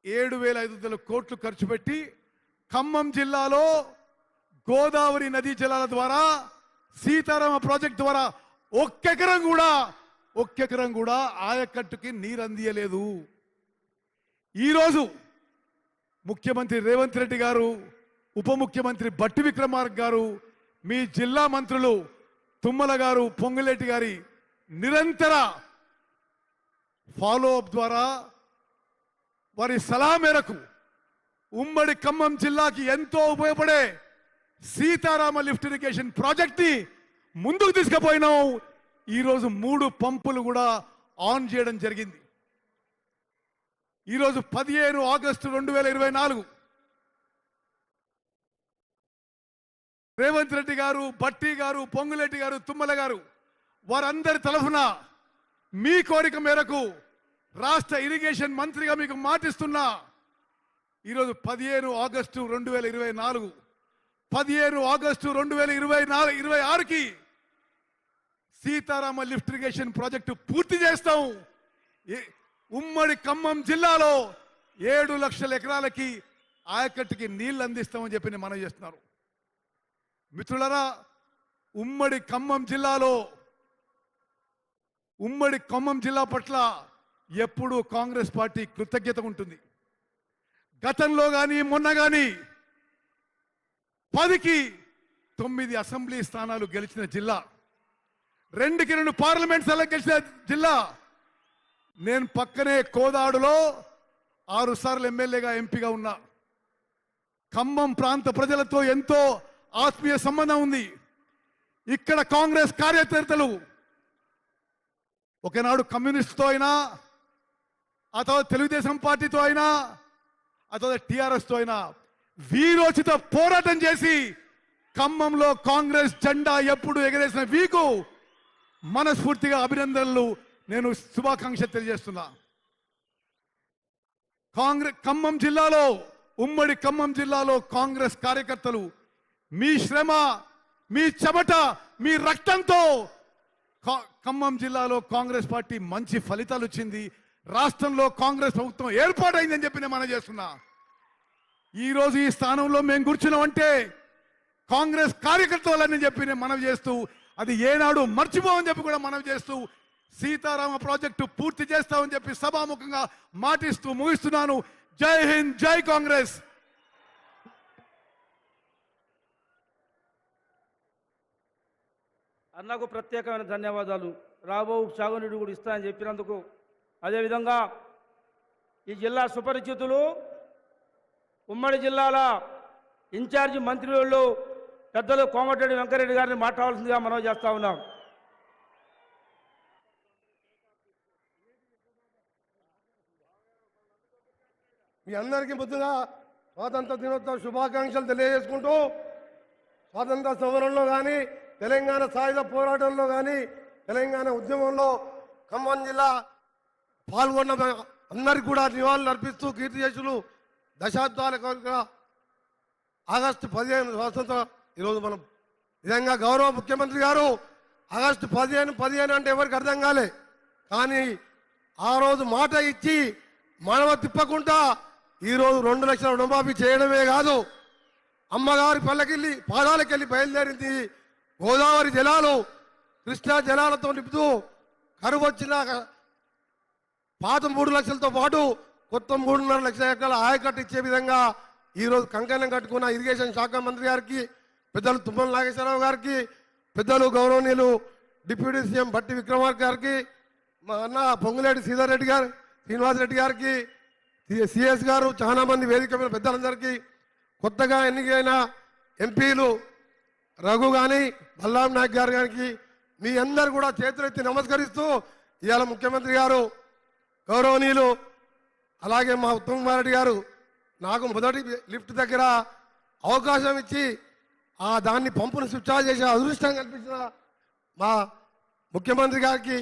[SPEAKER 6] 7,500 కోట్లు ఖర్చు పెట్టి ఖమ్మం జిల్లాలో గోదావరి నదీ జలాల ద్వారా సీతారామ ప్రాజెక్ట్ ద్వారా ఒక్క ఎకరం కూడా ఆయకట్టుకి నీరు అందియలేదు. ఈరోజు ముఖ్యమంత్రి రేవంత్ రెడ్డి గారు, ఉప ముఖ్యమంత్రి బట్టి విక్రమార్క గారు, మీ జిల్లా మంత్రులు తుమ్మల గారు, పొంగులేటి గారి నిరంతర ఫాలో అప్ ద్వారా వారి సలహా మేరకు ఉమ్మడి ఖమ్మం జిల్లాకి ఎంతో ఉపయోగపడే సీతారామ లిఫ్ట్ ఇరిగేషన్ ప్రాజెక్ట్ని ముందుకు తీసుకుపోయినాం. ఈరోజు 3 పంపులు కూడా ఆన్ చేయడం జరిగింది. ఈరోజు 15 ఆగస్టు 2024 రేవంత్ రెడ్డి గారు, బట్టి గారు, పొంగులేటి గారు, తుమ్మల గారు వారందరి తరఫున మీ కోరిక మేరకు రాష్ట్ర ఇరిగేషన్ మంత్రిగా మీకు మాటిస్తున్నా. ఈరోజు 15 ఆగస్టు 2024, 15 ఆగస్టు 2026కి సీతారామ లిఫ్ట్ ఇరిగేషన్ ప్రాజెక్టు పూర్తి చేస్తాం. ఉమ్మడి ఖమ్మం జిల్లాలో 7 లక్షల ఎకరాలకి ఆయకట్టుకి నీళ్లు అందిస్తామని చెప్పి మనం చేస్తున్నారు. మిత్రులారా, ఉమ్మడి ఖమ్మం జిల్లాలో ఉమ్మడి ఖమ్మం జిల్లా పట్ల ఎప్పుడూ కాంగ్రెస్ పార్టీ కృతజ్ఞత ఉంటుంది. గతంలో కానీ మొన్న కానీ 10కి 9 అసెంబ్లీ స్థానాలు గెలిచిన జిల్లా, 2కి 2 పార్లమెంట్ స్థానాలు గెలిచిన జిల్లా. నేను పక్కనే కోదాడులో 6 సార్లు ఎమ్మెల్యేగా ఎంపీగా ఉన్నా. ఖమ్మం ప్రాంత ప్రజలతో ఎంతో ఆత్మీయ సంబంధం ఉంది. ఇక్కడ కాంగ్రెస్ కార్యకర్తలు ఒకనాడు కమ్యూనిస్ట్తో అయినా, ఆ తర్వాత తెలుగుదేశం పార్టీతో అయినా, ఆ తర్వాత టీఆర్ఎస్తో అయినా వీరోచిత పోరాటం చేసి ఖమ్మంలో కాంగ్రెస్ జెండా ఎప్పుడు ఎగరేసిన వీకు మనస్ఫూర్తిగా అభినందనలు, నేను శుభాకాంక్షలు తెలియజేస్తున్నా. ఖమ్మం జిల్లాలో, ఉమ్మడి ఖమ్మం జిల్లాలో కాంగ్రెస్ కార్యకర్తలు మీ శ్రమ, మీ చెమట, మీ రక్తంతో ఖమ్మం జిల్లాలో కాంగ్రెస్ పార్టీ మంచి ఫలితాలు వచ్చింది. రాష్ట్రంలో కాంగ్రెస్ ప్రభుత్వం ఏర్పాటైందని చెప్పి నేను మనం చేస్తున్నా. ఈరోజు ఈ స్థానంలో మేము కూర్చున్నామంటే కాంగ్రెస్ కార్యకర్తలని చెప్పి నేను మనవి చేస్తూ, అది ఏనాడు మర్చిపోవని చెప్పి కూడా మనవి చేస్తూ, సీతారామ ప్రాజెక్టు పూర్తి చేస్తామని చెప్పి సభాముఖంగా మాటిస్తూ ముగిస్తున్నాను. జై హింద్, జై కాంగ్రెస్.
[SPEAKER 7] అన్నకు ప్రత్యేకమైన ధన్యవాదాలు. రాబో సాగునీడు కూడా ఇస్తానని చెప్పినందుకు. అదేవిధంగా ఈ జిల్లా సుపరిచితులు, ఉమ్మడి జిల్లాల ఇన్ఛార్జి మంత్రులు పెద్దలు కోమటిరెడ్డి వెంకరెడ్డి గారిని మాట్లాడాల్సిందిగా మనం చేస్తా ఉన్నాం.
[SPEAKER 8] మీ అందరికీ ముందుగా స్వాతంత్ర దినోత్సవ శుభాకాంక్షలు తెలియజేసుకుంటూ, స్వాతంత్ర సమరంలో కానీ, తెలంగాణ సాయుధ పోరాటంలో కానీ, తెలంగాణ ఉద్యమంలో ఖమ్మం జిల్లా పాల్గొన్న అందరికీ కూడా నివాళులు అర్పిస్తూ కీర్తిశేషులు దశాబ్దాల ఆగస్టు 15 స్వాతంత్ర ఈరోజు మనం నిజంగా గౌరవ ముఖ్యమంత్రి గారు ఆగస్టు 15 అంటే ఎవరికి అర్థం కాలే. కానీ ఆ రోజు మాట ఇచ్చి మానవ తిప్పకుండా ఈరోజు 2 లక్షల రుణమాఫీ చేయడమే కాదు, అమ్మగారి పల్లకెళ్ళి పాదాలకెళ్ళి బయలుదేరింది. గోదావరి జలాలు కృష్ణా జలాలతో నింపుతూ కరువు వచ్చిన పాత 3 లక్షలతో పాటు కొత్త 3.5 లక్షల ఎకరాల ఆయకట్టు ఇచ్చే విధంగా ఈరోజు కంకణం కట్టుకున్న ఇరిగేషన్ శాఖ మంత్రి గారికి, పెద్దలు తుమ్మల నాగేశ్వరరావు గారికి, పెద్దలు గౌరవనీయులు డిప్యూటీ సీఎం బట్టి విక్రమార్క గారికి, మా అన్న పొంగులేటి శ్రీధర్ రెడ్డి గారు, శ్రీనివాసరెడ్డి గారికి, సిఎస్ గారు, చాలా మంది వేదిక మీద పెద్దలందరికీ, కొత్తగా ఎన్నికైన ఎంపీలు రఘు కానీ బల్లాం నాయక్ గారు గారికి మీ అందరు కూడా చేతులెత్తి నమస్కరిస్తూ, ఇవాళ ముఖ్యమంత్రి గారు గౌరవనీయులు అలాగే మా ఉత్తమ్ కుమార్ రెడ్డి గారు నాకు మొదటి లిఫ్ట్ దగ్గర అవకాశం ఇచ్చి దాన్ని పంపును స్విచ్ ఆఫ్ చేసి అదృష్టం కల్పించిన మా ముఖ్యమంత్రి గారికి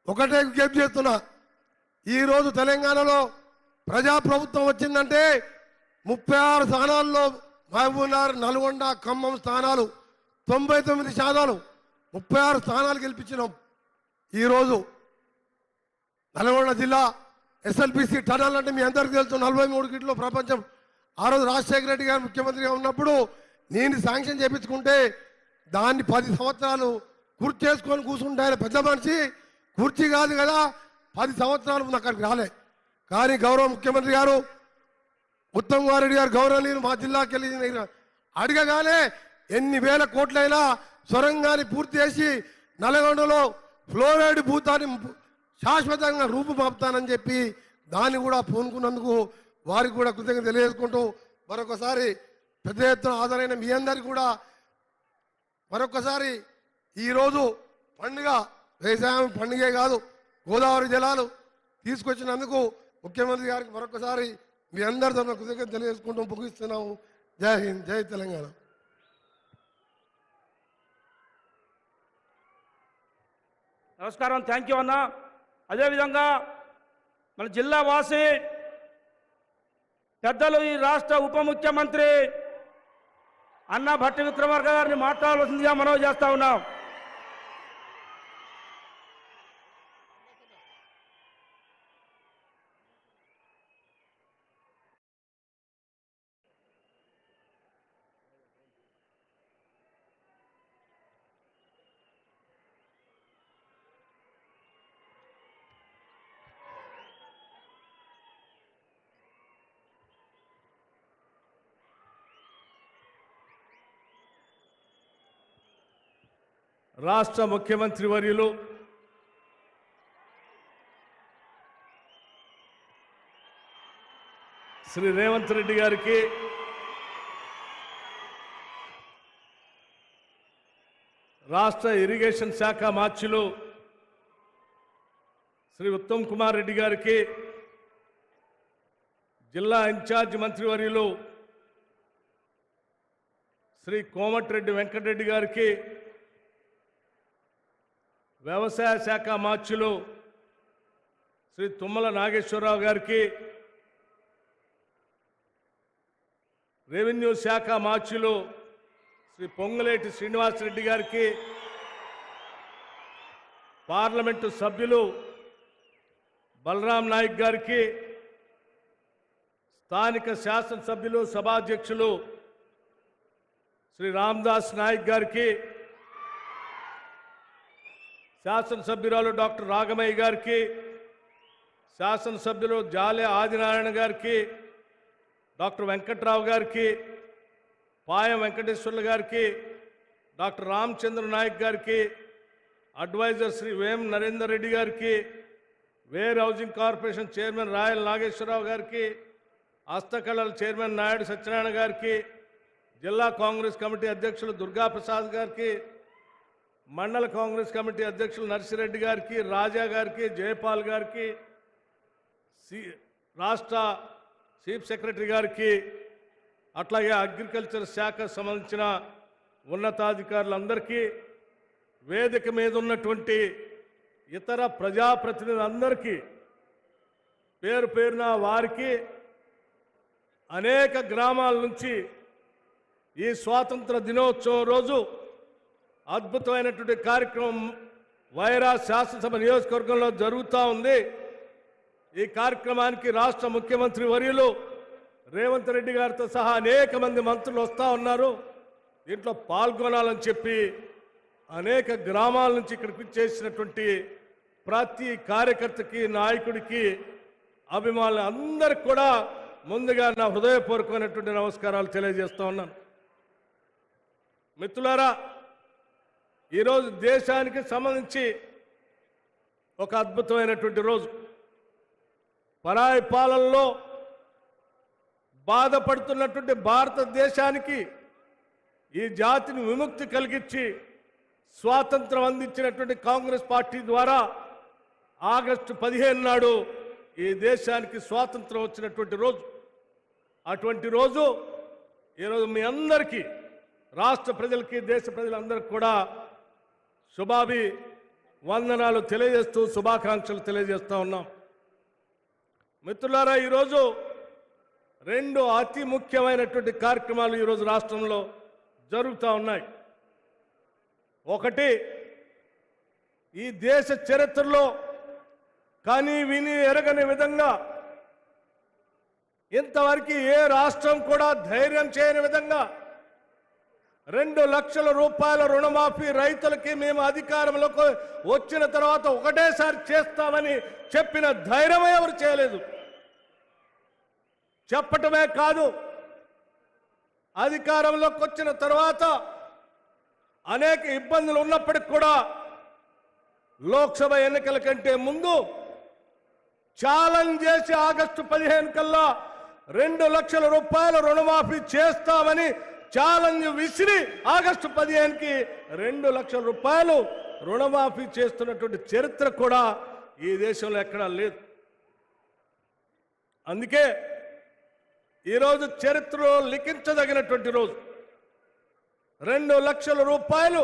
[SPEAKER 8] ఒకటే విజ్ఞప్తి చేస్తున్నా. ఈరోజు తెలంగాణలో ప్రజాప్రభుత్వం వచ్చిందంటే 36 స్థానాల్లో మహబూబ్నగర్, నల్గొండ, ఖమ్మం స్థానాలు 99 స్థానాలు 36 స్థానాలు గెలిపించినాం. ఈరోజు నల్గొండ జిల్లా ఎస్ఎల్బిసి టనల్ అంటే మీ అందరికీ తెలుసు, 43 కిలో ప్రపంచం. ఆ రోజు రాజశేఖర రెడ్డి గారు ముఖ్యమంత్రిగా ఉన్నప్పుడు నేను శాంక్షన్ చేయించుకుంటే దాన్ని 10 సంవత్సరాలు కుర్చీ చేసుకొని కూర్చుంటే ఆయన పెద్ద మనిషి, కుర్చీ కాదు కదా 10 సంవత్సరాలు అక్కడికి రాలే. కానీ గౌరవ ముఖ్యమంత్రి గారు ఉత్తమ్ కుమార్ రెడ్డి గారు గౌరవనీయులు మా జిల్లాకి వెళ్ళి అడగగానే ఎన్ని వేల కోట్లైనా సొరంగాన్ని పూర్తి చేసి నల్గొండలో ఫ్లోరైడ్ భూతాన్ని శాశ్వతంగా రూపుమాపుతానని చెప్పి దాన్ని కూడా పూనుకున్నందుకు వారికి కూడా కృతజ్ఞత తెలియజేసుకుంటూ, మరొకసారి పెద్ద ఎత్తున హాజరైన మీ అందరికీ కూడా మరొకసారి ఈరోజు పండుగ, వ్యవసాయం పండుగే కాదు, గోదావరి జలాలు తీసుకొచ్చినందుకు ముఖ్యమంత్రి గారికి మరొకసారి మీ అందరి తరఫున కృతజ్ఞత తెలియజేసుకుంటూ ముగిస్తున్నాము. జై హింద్, జై తెలంగాణ.
[SPEAKER 7] నమస్కారం, థ్యాంక్ యూ అన్న. అదేవిధంగా మన జిల్లా వాసి పెద్దలు, ఈ రాష్ట్ర ఉప ముఖ్యమంత్రి అన్న భట్టి విక్రమార్క గారిని మాట్లాడాల్సిందిగా మనవి చేస్తా ఉన్నాం.
[SPEAKER 9] రాష్ట్ర ముఖ్యమంత్రి వర్యులు శ్రీ రేవంత్ రెడ్డి గారికి, రాష్ట్ర ఇరిగేషన్ శాఖ మార్చులు శ్రీ ఉత్తమ్ కుమార్ రెడ్డి గారికి, జిల్లా ఇన్ఛార్జ్ మంత్రివర్యులు శ్రీ కోమటిరెడ్డి వెంకటరెడ్డి గారికి, వ్యవసాయ శాఖ మార్చులు శ్రీ తుమ్మల నాగేశ్వరరావు గారికి, రెవెన్యూ శాఖ మార్చులు శ్రీ పొంగులేటి శ్రీనివాసరెడ్డి గారికి, పార్లమెంటు సభ్యులు బలరాం నాయక్ గారికి, స్థానిక శాసనసభ్యులు సభాధ్యక్షులు శ్రీ రామదాస్ నాయక్ గారికి, శాసనసభ్యురాలు డాక్టర్ రాగమయ్య గారికి, శాసనసభ్యులు జాలే ఆదినారాయణ గారికి, డాక్టర్ వెంకట్రావు గారికి, పాయం వెంకటేశ్వర్లు గారికి, డాక్టర్ రామచంద్ర నాయక్ గారికి, అడ్వైజర్ శ్రీ వేం నరేందర్ రెడ్డి గారికి, warehousing corporation chairman Rayal Nageswara Rao గారికి, హస్తకళల చైర్మన్ నాయుడు సత్యనారాయణ గారికి, జిల్లా కాంగ్రెస్ కమిటీ అధ్యక్షులు దుర్గా ప్రసాద్ గారికి, మండల కాంగ్రెస్ కమిటీ అధ్యక్షులు నర్సిరెడ్డి గారికి, రాజా గారికి, జయపాల్ గారికి, రాష్ట్ర చీఫ్ సెక్రటరీ గారికి, అట్లాగే అగ్రికల్చర్ శాఖ సంబంధించిన ఉన్నతాధికారులందరికీ, వేదిక మీద ఉన్నటువంటి ఇతర ప్రజాప్రతినిధులందరికీ పేరు పేరున వారికి అనేక గ్రామాల నుంచి ఈ స్వాతంత్ర దినోత్సవం రోజు అద్భుతమైనటువంటి కార్యక్రమం వైరా శాసనసభ నియోజకవర్గంలో జరుగుతూ ఉంది. ఈ కార్యక్రమానికి రాష్ట్ర ముఖ్యమంత్రి వర్యులు రేవంత్ రెడ్డి గారితో సహా అనేక మంది మంత్రులు వస్తూ ఉన్నారు. దీంట్లో పాల్గొనాలని చెప్పి అనేక గ్రామాల నుంచి ఇక్కడికి చేసినటువంటి ప్రతి కార్యకర్తకి, నాయకుడికి, అభిమానులు అందరికి కూడా ముందుగా నా హృదయపూర్వకమైనటువంటి నమస్కారాలు తెలియజేస్తూ ఉన్నాను. మిత్రులారా, ఈరోజు దేశానికి సంబంధించి ఒక అద్భుతమైనటువంటి రోజు. పరాయి పాలనలో బాధపడుతున్నటువంటి భారతదేశానికి ఈ జాతిని విముక్తి కలిగించి స్వాతంత్రం అందించినటువంటి కాంగ్రెస్ పార్టీ ద్వారా ఆగస్టు 15 నాడు ఈ దేశానికి స్వాతంత్రం వచ్చినటువంటి రోజు. అటువంటి రోజు ఈరోజు మీ అందరికీ, రాష్ట్ర ప్రజలకి, దేశ ప్రజలందరికీ కూడా వందనాలు తెలియజేస్తూ శుభాకాంక్షలు తెలియజేస్తూ ఉన్నాం. మిత్రులారా, ఈరోజు రెండు అతి ముఖ్యమైనటువంటి కార్యక్రమాలు ఈరోజు రాష్ట్రంలో జరుగుతూ ఉన్నాయి. ఒకటి, ఈ దేశ చరిత్రలో కానీ విని ఎరగని విధంగా ఇంతవరకు ఏ రాష్ట్రం కూడా ధైర్యం చేయని విధంగా 2 లక్షల రూపాయల రుణమాఫీ రైతులకి మేము అధికారంలోకి వచ్చిన తర్వాత ఒకటేసారి చేస్తామని చెప్పిన ధైర్యం ఎవరు చేయలేదు. చెప్పటమే కాదు, అధికారంలోకి వచ్చిన తర్వాత అనేక ఇబ్బందులు ఉన్నప్పటికీ కూడా లోక్సభ ఎన్నికల కంటే ముందు ఛాలెంజ్ చేసి ఆగస్టు 15 కల్లా 2 లక్షల రూపాయల రుణమాఫీ చేస్తామని ఛాలెంజ్ విసిరి ఆగస్టు 15కి 2 లక్షల రూపాయలు రుణమాఫీ చేస్తున్నటువంటి చరిత్ర కూడా ఈ దేశంలో ఎక్కడా లేదు. అందుకే ఈరోజు చరిత్రలో లిఖించదగినటువంటి రోజు. 2 లక్షల రూపాయలు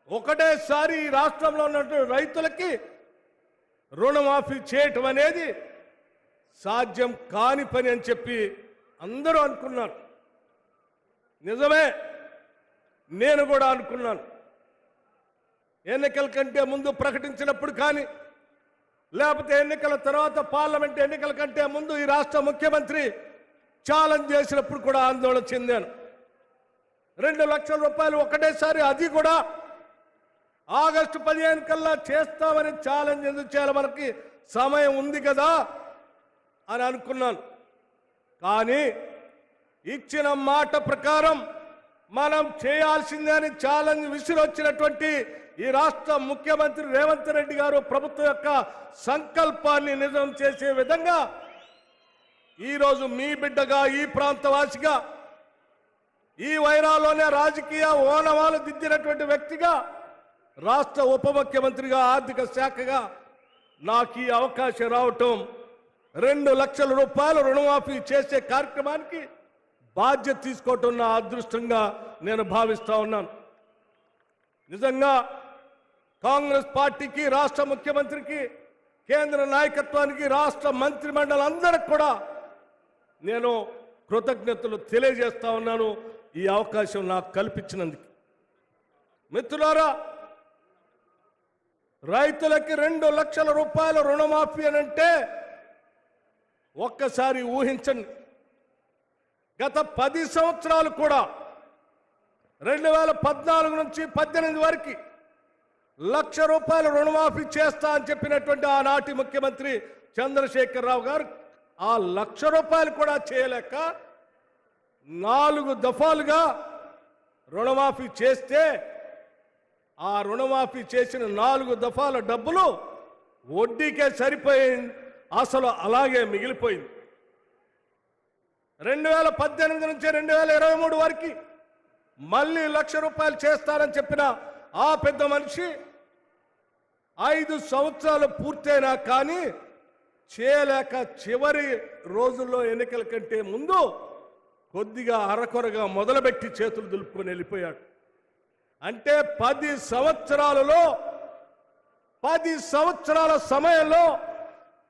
[SPEAKER 9] ఒకటేసారి ఈ రాష్ట్రంలో ఉన్నటువంటి రైతులకి రుణమాఫీ చేయటం అనేది సాధ్యం కాని పని అని చెప్పి అందరూ అనుకున్నారు. నిజమే, నేను కూడా అనుకున్నాను. ఎన్నికల కంటే ముందు ప్రకటించినప్పుడు కానీ, లేకపోతే ఎన్నికల తర్వాత పార్లమెంట్ ఎన్నికల కంటే ముందు ఈ రాష్ట్ర ముఖ్యమంత్రి ఛాలెంజ్ చేసినప్పుడు కూడా ఆందోళన చెందాను. 2 లక్షల రూపాయలు ఒకటేసారి, అది కూడా ఆగస్టు 15 కల్లా చేస్తామని ఛాలెంజ్ ఎందుకు చేయాలి, మనకి సమయం ఉంది కదా అని అనుకున్నాను. కానీ ఇచ్చిన మాట ప్రకారం మనం చేయాల్సిందే అని ఛాలెంజ్ విసిరొచ్చినటువంటి ఈ రాష్ట్ర ముఖ్యమంత్రి రేవంత్ రెడ్డి గారు ప్రభుత్వం యొక్క సంకల్పాన్ని నిజం చేసే విధంగా ఈరోజు మీ బిడ్డగా, ఈ ప్రాంతవాసిగా, ఈ వైరాలోనే రాజకీయ ఓనవాలు దిద్దినటువంటి వ్యక్తిగా, రాష్ట్ర ఉప ముఖ్యమంత్రిగా, ఆర్థిక శాఖగా నాకు ఈ అవకాశం రావటం, 2 లక్షల రూపాయలు రుణమాఫీ చేసే కార్యక్రమానికి బాధ్యత తీసుకోవటం నా అదృష్టంగా నేను భావిస్తా ఉన్నాను. నిజంగా కాంగ్రెస్ పార్టీకి, రాష్ట్ర ముఖ్యమంత్రికి, కేంద్ర నాయకత్వానికి, రాష్ట్ర మంత్రిమండలందరికి కూడా నేను కృతజ్ఞతలు తెలియజేస్తా ఉన్నాను ఈ అవకాశం నాకు కల్పించినందుకు. మిత్రులారా, రైతులకి 2 లక్షల రూపాయల రుణమాఫీ అని అంటే ఒక్కసారి ఊహించండి. గత 10 సంవత్సరాలు కూడా 2014 నుంచి 18 వరకు 1 లక్ష రూపాయల రుణమాఫీ చేస్తా అని చెప్పినటువంటి ఆనాటి ముఖ్యమంత్రి చంద్రశేఖరరావు గారు ఆ 1 లక్ష రూపాయలు కూడా చేయలేక 4 దఫాలుగా రుణమాఫీ చేస్తే ఆ రుణమాఫీ చేసిన 4 దఫాల డబ్బులు వడ్డీకే సరిపోయింది, అసలు అలాగే మిగిలిపోయింది. 2018 నుంచి 2023 వరకు మళ్ళీ 1 లక్ష రూపాయలు చేస్తారని చెప్పిన ఆ పెద్ద మనిషి 5 సంవత్సరాలు పూర్తయినా కానీ చేయలేక చివరి రోజుల్లో ఎన్నికల కంటే ముందు కొద్దిగా అరకొరగా మొదలుపెట్టి చేతులు దులుపుకొని వెళ్ళిపోయాడు. అంటే 10 సంవత్సరాలలో 10 సంవత్సరాల సమయంలో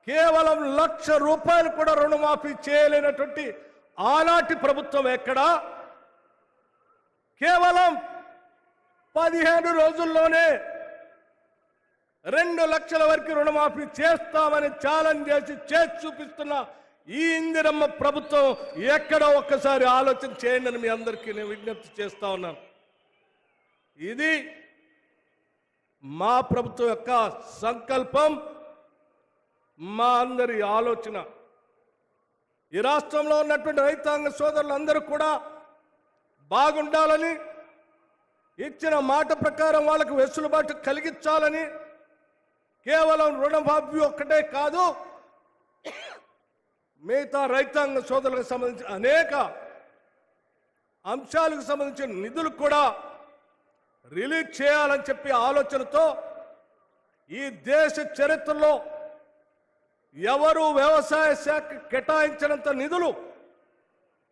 [SPEAKER 9] కేవలం 1 లక్ష రూపాయలు కూడా రుణమాఫీ చేయలేనటువంటి ఆనాటి ప్రభుత్వం ఎక్కడా కేవలం 15 రోజుల్లోనే 2 లక్షల వరకు రుణమాఫీ చేస్తామని ఛాలెంజ్ చేసి చూపిస్తున్న ఈ ఇందిరమ్మ ప్రభుత్వం ఎక్కడో ఒక్కసారి ఆలోచన చేయండి అని మీ అందరికీ నేను విజ్ఞప్తి చేస్తా ఉన్నాను. ఇది మా ప్రభుత్వం యొక్క సంకల్పం, మా అందరి ఆలోచన. ఈ రాష్ట్రంలో ఉన్నటువంటి రైతాంగ సోదరులందరూ కూడా బాగుండాలని, ఇచ్చిన మాట ప్రకారం వాళ్ళకు వెసులుబాటు కలిగించాలని, కేవలం రుణమాఫీ ఒక్కటే కాదు, మిగతా రైతాంగ సోదరులకు సంబంధించిన అనేక అంశాలకు సంబంధించిన నిధులు కూడా రిలీజ్ చేయాలని చెప్పి ఆలోచనతో ఈ దేశ చరిత్రలో ఎవరు వ్యవసాయ శాఖ కేటాయించినంత నిధులు,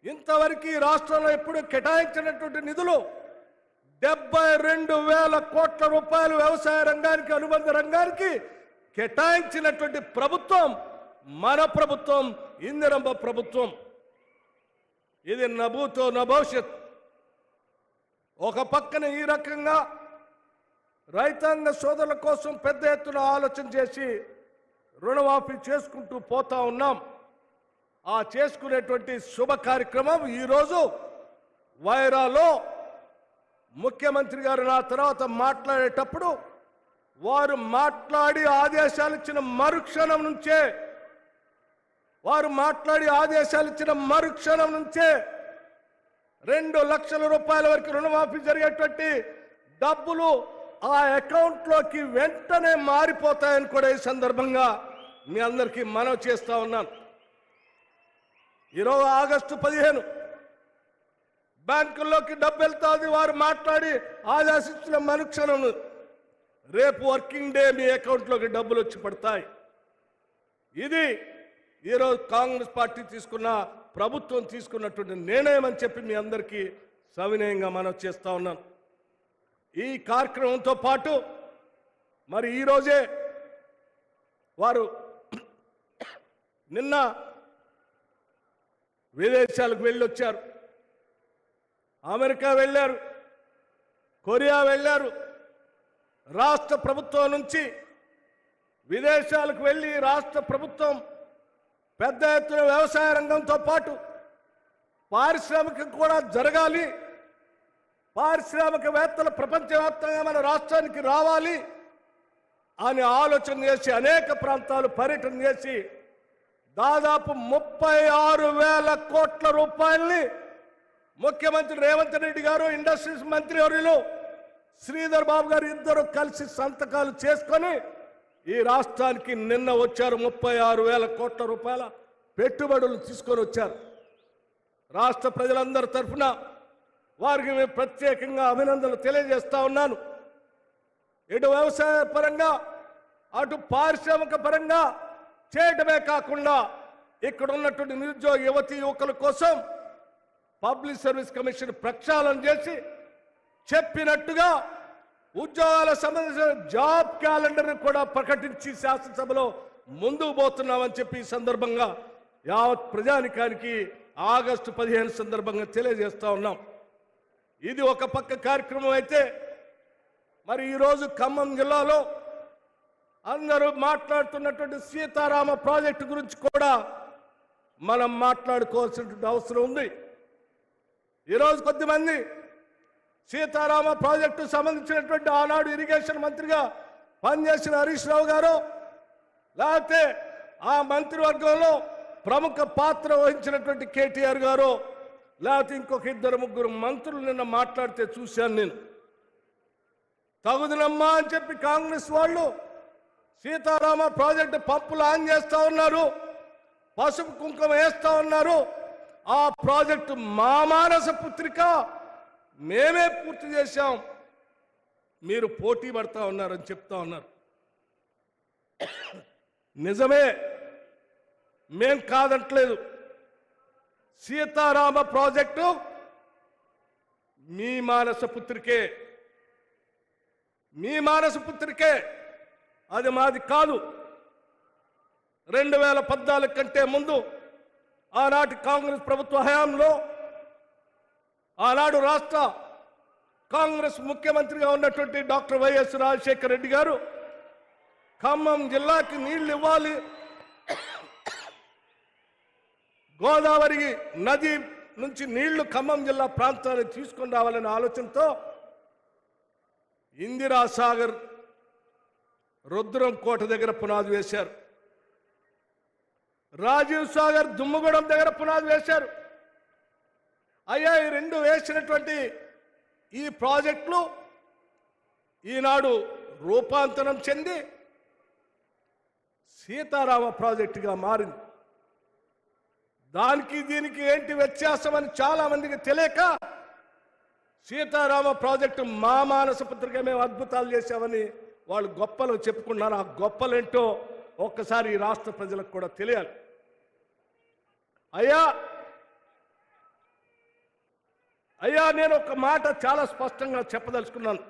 [SPEAKER 9] ఇంతవరకు ఈ రాష్ట్రంలో ఎప్పుడు కేటాయించినటువంటి నిధులు 72,000 కోట్ల రూపాయలు వ్యవసాయ రంగానికి, అనుబంధ రంగానికి కేటాయించినటువంటి ప్రభుత్వం మన ప్రభుత్వం, ఇందిరమ్మ ప్రభుత్వం. ఇది నభూతో నభవిష్యత్. ఒక పక్కన ఈ రకంగా రైతాంగ సోదరుల కోసం పెద్ద ఎత్తున ఆలోచన చేసి రుణమాఫీ చేసుకుంటూ పోతా ఉన్నాం. ఆ చేసుకునేటువంటి శుభ కార్యక్రమం ఈరోజు వైరాలో ముఖ్యమంత్రి గారు నా తర్వాత మాట్లాడేటప్పుడు వారు మాట్లాడి ఆదేశాలు ఇచ్చిన మరుక్షణం నుంచే 2 లక్షల రూపాయల వరకు రుణమాఫీ జరిగేటువంటి డబ్బులు ఆ అకౌంట్లోకి వెంటనే మారిపోతాయని కూడా ఈ సందర్భంగా మీ అందరికీ మనవి చేస్తా ఉన్నాను. ఈరోజు ఆగస్టు 15 బ్యాంకుల్లోకి డబ్బు వెళ్తాది, వారు మాట్లాడి ఆదేశించిన మరుక్షణం రేపు వర్కింగ్ డే మీ అకౌంట్లోకి డబ్బులు వచ్చి పడతాయి. ఇది ఈరోజు కాంగ్రెస్ పార్టీ ప్రభుత్వం తీసుకున్నటువంటి నిర్ణయం అని చెప్పి మీ అందరికీ సవినయంగా మనవి చేస్తా ఉన్నాను. ఈ కార్యక్రమంతో పాటు మరి ఈరోజే వారు నిన్న విదేశాలకు వెళ్ళొచ్చారు, అమెరికా వెళ్ళారు, కొరియా వెళ్ళారు. రాష్ట్ర ప్రభుత్వం నుంచి విదేశాలకు వెళ్ళి రాష్ట్ర ప్రభుత్వం పెద్ద ఎత్తున వ్యవసాయ రంగంతో పాటు పారిశ్రామికం కూడా జరగాలి, పారిశ్రామికవేత్తలు ప్రపంచవ్యాప్తంగా మన రాష్ట్రానికి రావాలి అని ఆలోచన చేసి అనేక ప్రాంతాలు పర్యటన చేసి దాదాపు 36,000 కోట్ల రూపాయల్ని ముఖ్యమంత్రి రేవంత్ రెడ్డి గారు, ఇండస్ట్రీస్ మంత్రి వర్యులు శ్రీధర్ బాబు గారు ఇద్దరు కలిసి సంతకాలు చేసుకొని ఈ రాష్ట్రానికి నిన్న వచ్చారు. 36,000 కోట్ల రూపాయల పెట్టుబడులు తీసుకొని వచ్చారు. రాష్ట్ర ప్రజలందరి తరఫున వారికి మేము ప్రత్యేకంగా అభినందనలు తెలియజేస్తా ఉన్నాను. ఇటు వ్యవసాయ పరంగా అటు పారిశ్రామిక పరంగా చేయటమే కాకుండా ఇక్కడ ఉన్నటువంటి నిరుద్యోగ యువతీ యువకుల కోసం పబ్లిక్ సర్వీస్ కమిషన్ ప్రక్షాళన చేసి చెప్పినట్టుగా ఉద్యోగాల సంబంధించిన జాబ్ క్యాలెండర్ కూడా ప్రకటించి శాసనసభలో ముందుకు పోతున్నామని చెప్పి ఈ సందర్భంగా యావత్ ప్రజానికానికి ఆగస్టు 15 సందర్భంగా తెలియజేస్తా ఉన్నాం. ఇది ఒక పక్క కార్యక్రమం అయితే, మరి ఈరోజు ఖమ్మం జిల్లాలో అందరూ మాట్లాడుతున్నటువంటి సీతారామ ప్రాజెక్టు గురించి కూడా మనం మాట్లాడుకోవాల్సినటువంటి అవసరం ఉంది. ఈరోజు కొద్దిమంది సీతారామ ప్రాజెక్టు సంబంధించినటువంటి ఆనాడు ఇరిగేషన్ మంత్రిగా పనిచేసిన హరీష్ రావు గారు, లేకపోతే ఆ మంత్రివర్గంలో ప్రముఖ పాత్ర వహించినటువంటి కేటీఆర్ గారు, లేకపోతే ఇంకొక 2-3 మంత్రులు నిన్న మాట్లాడితే చూశాను నేను. తగుదనమ్మా అని చెప్పి కాంగ్రెస్ వాళ్ళు సీతారామ ప్రాజెక్టు పంపులు ఆన్ చేస్తా ఉన్నారు, పసుపు కుంకుమ వేస్తా ఉన్నారు. ఆ ప్రాజెక్టు మా మానస పుత్రిక, మేమే పూర్తి చేశాం, మీరు పోటీ పడతా ఉన్నారని చెప్తా ఉన్నారు. నిజమే, మేం కాదంటలేదు. సీతారామ ప్రాజెక్టు మీ మానస పుత్రికే, మీ మానస పుత్రికే, అది మాది కాదు. 2014 కంటే ముందు ఆనాటి కాంగ్రెస్ ప్రభుత్వ హయాంలో ఆనాడు రాష్ట్ర కాంగ్రెస్ ముఖ్యమంత్రిగా ఉన్నటువంటి డాక్టర్ వైఎస్ రాజశేఖర రెడ్డి గారు ఖమ్మం జిల్లాకి నీళ్లు ఇవ్వాలి, గోదావరి నది నుంచి నీళ్లు ఖమ్మం జిల్లా ప్రాంతానికి తీసుకొని రావాలనే ఆలోచనతో ఇందిరాసాగర్ రుద్రం కోట దగ్గర పునాది వేశారు, రాజీవ్ సాగర్ దుమ్మగూడెం దగ్గర పునాది వేశారు. అయ్యా, ఈ 2 వేసినటువంటి ఈ ప్రాజెక్టులు ఈనాడు రూపాంతరం చెంది సీతారామ ప్రాజెక్టుగా మారింది. దానికి దీనికి ఏంటి వ్యత్యాసం అని చాలా మందికి తెలియక సీతారామ ప్రాజెక్టు మా మానస పుత్రిక, మేము అద్భుతాలు చేశామని వాళ్ళు గొప్పలు చెప్పుకున్నారు. ఆ గొప్పలేంటో ఒక్కసారి ఈ రాష్ట్ర ప్రజలకు కూడా తెలియాలి. అయ్యా నేను ఒక మాట చాలా స్పష్టంగా చెప్పదలుచుకున్నాను.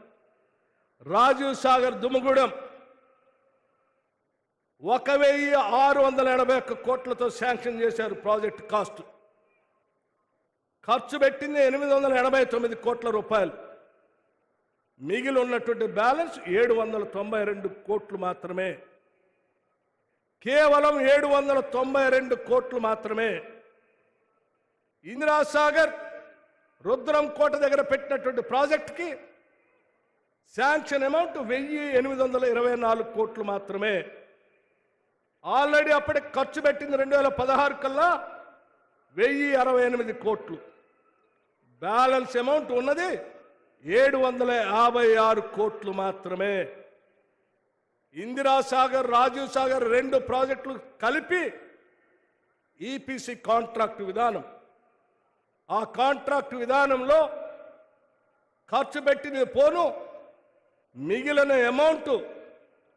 [SPEAKER 9] రాజీవ్ సాగర్ దుమ్మగూడెం 1,681 కోట్లతో శాంక్షన్ చేశారు ప్రాజెక్ట్ కాస్ట్. ఖర్చు పెట్టింది 889 కోట్ల రూపాయలు. మిగిలి ఉన్నటువంటి బ్యాలెన్స్ 792 కోట్లు మాత్రమే. కేవలం 792 కోట్లు మాత్రమే. ఇందిరాసాగర్ రుద్రం కోట దగ్గర పెట్టినటువంటి ప్రాజెక్టుకి శాంక్షన్ అమౌంట్ 1,824 కోట్లు మాత్రమే. ఆల్రెడీ అప్పటికి ఖర్చు పెట్టింది 2016 కల్లా 1,068 కోట్లు. బ్యాలెన్స్ అమౌంట్ ఉన్నది 756 కోట్లు మాత్రమే. ఇందిరాసాగర్, రాజీవ్ సాగర్ 2 ప్రాజెక్టులు కలిపి ఈపీసీ కాంట్రాక్ట్ విధానం. ఆ కాంట్రాక్ట్ విధానంలో ఖర్చు పెట్టిన పోను మిగిలిన అమౌంట్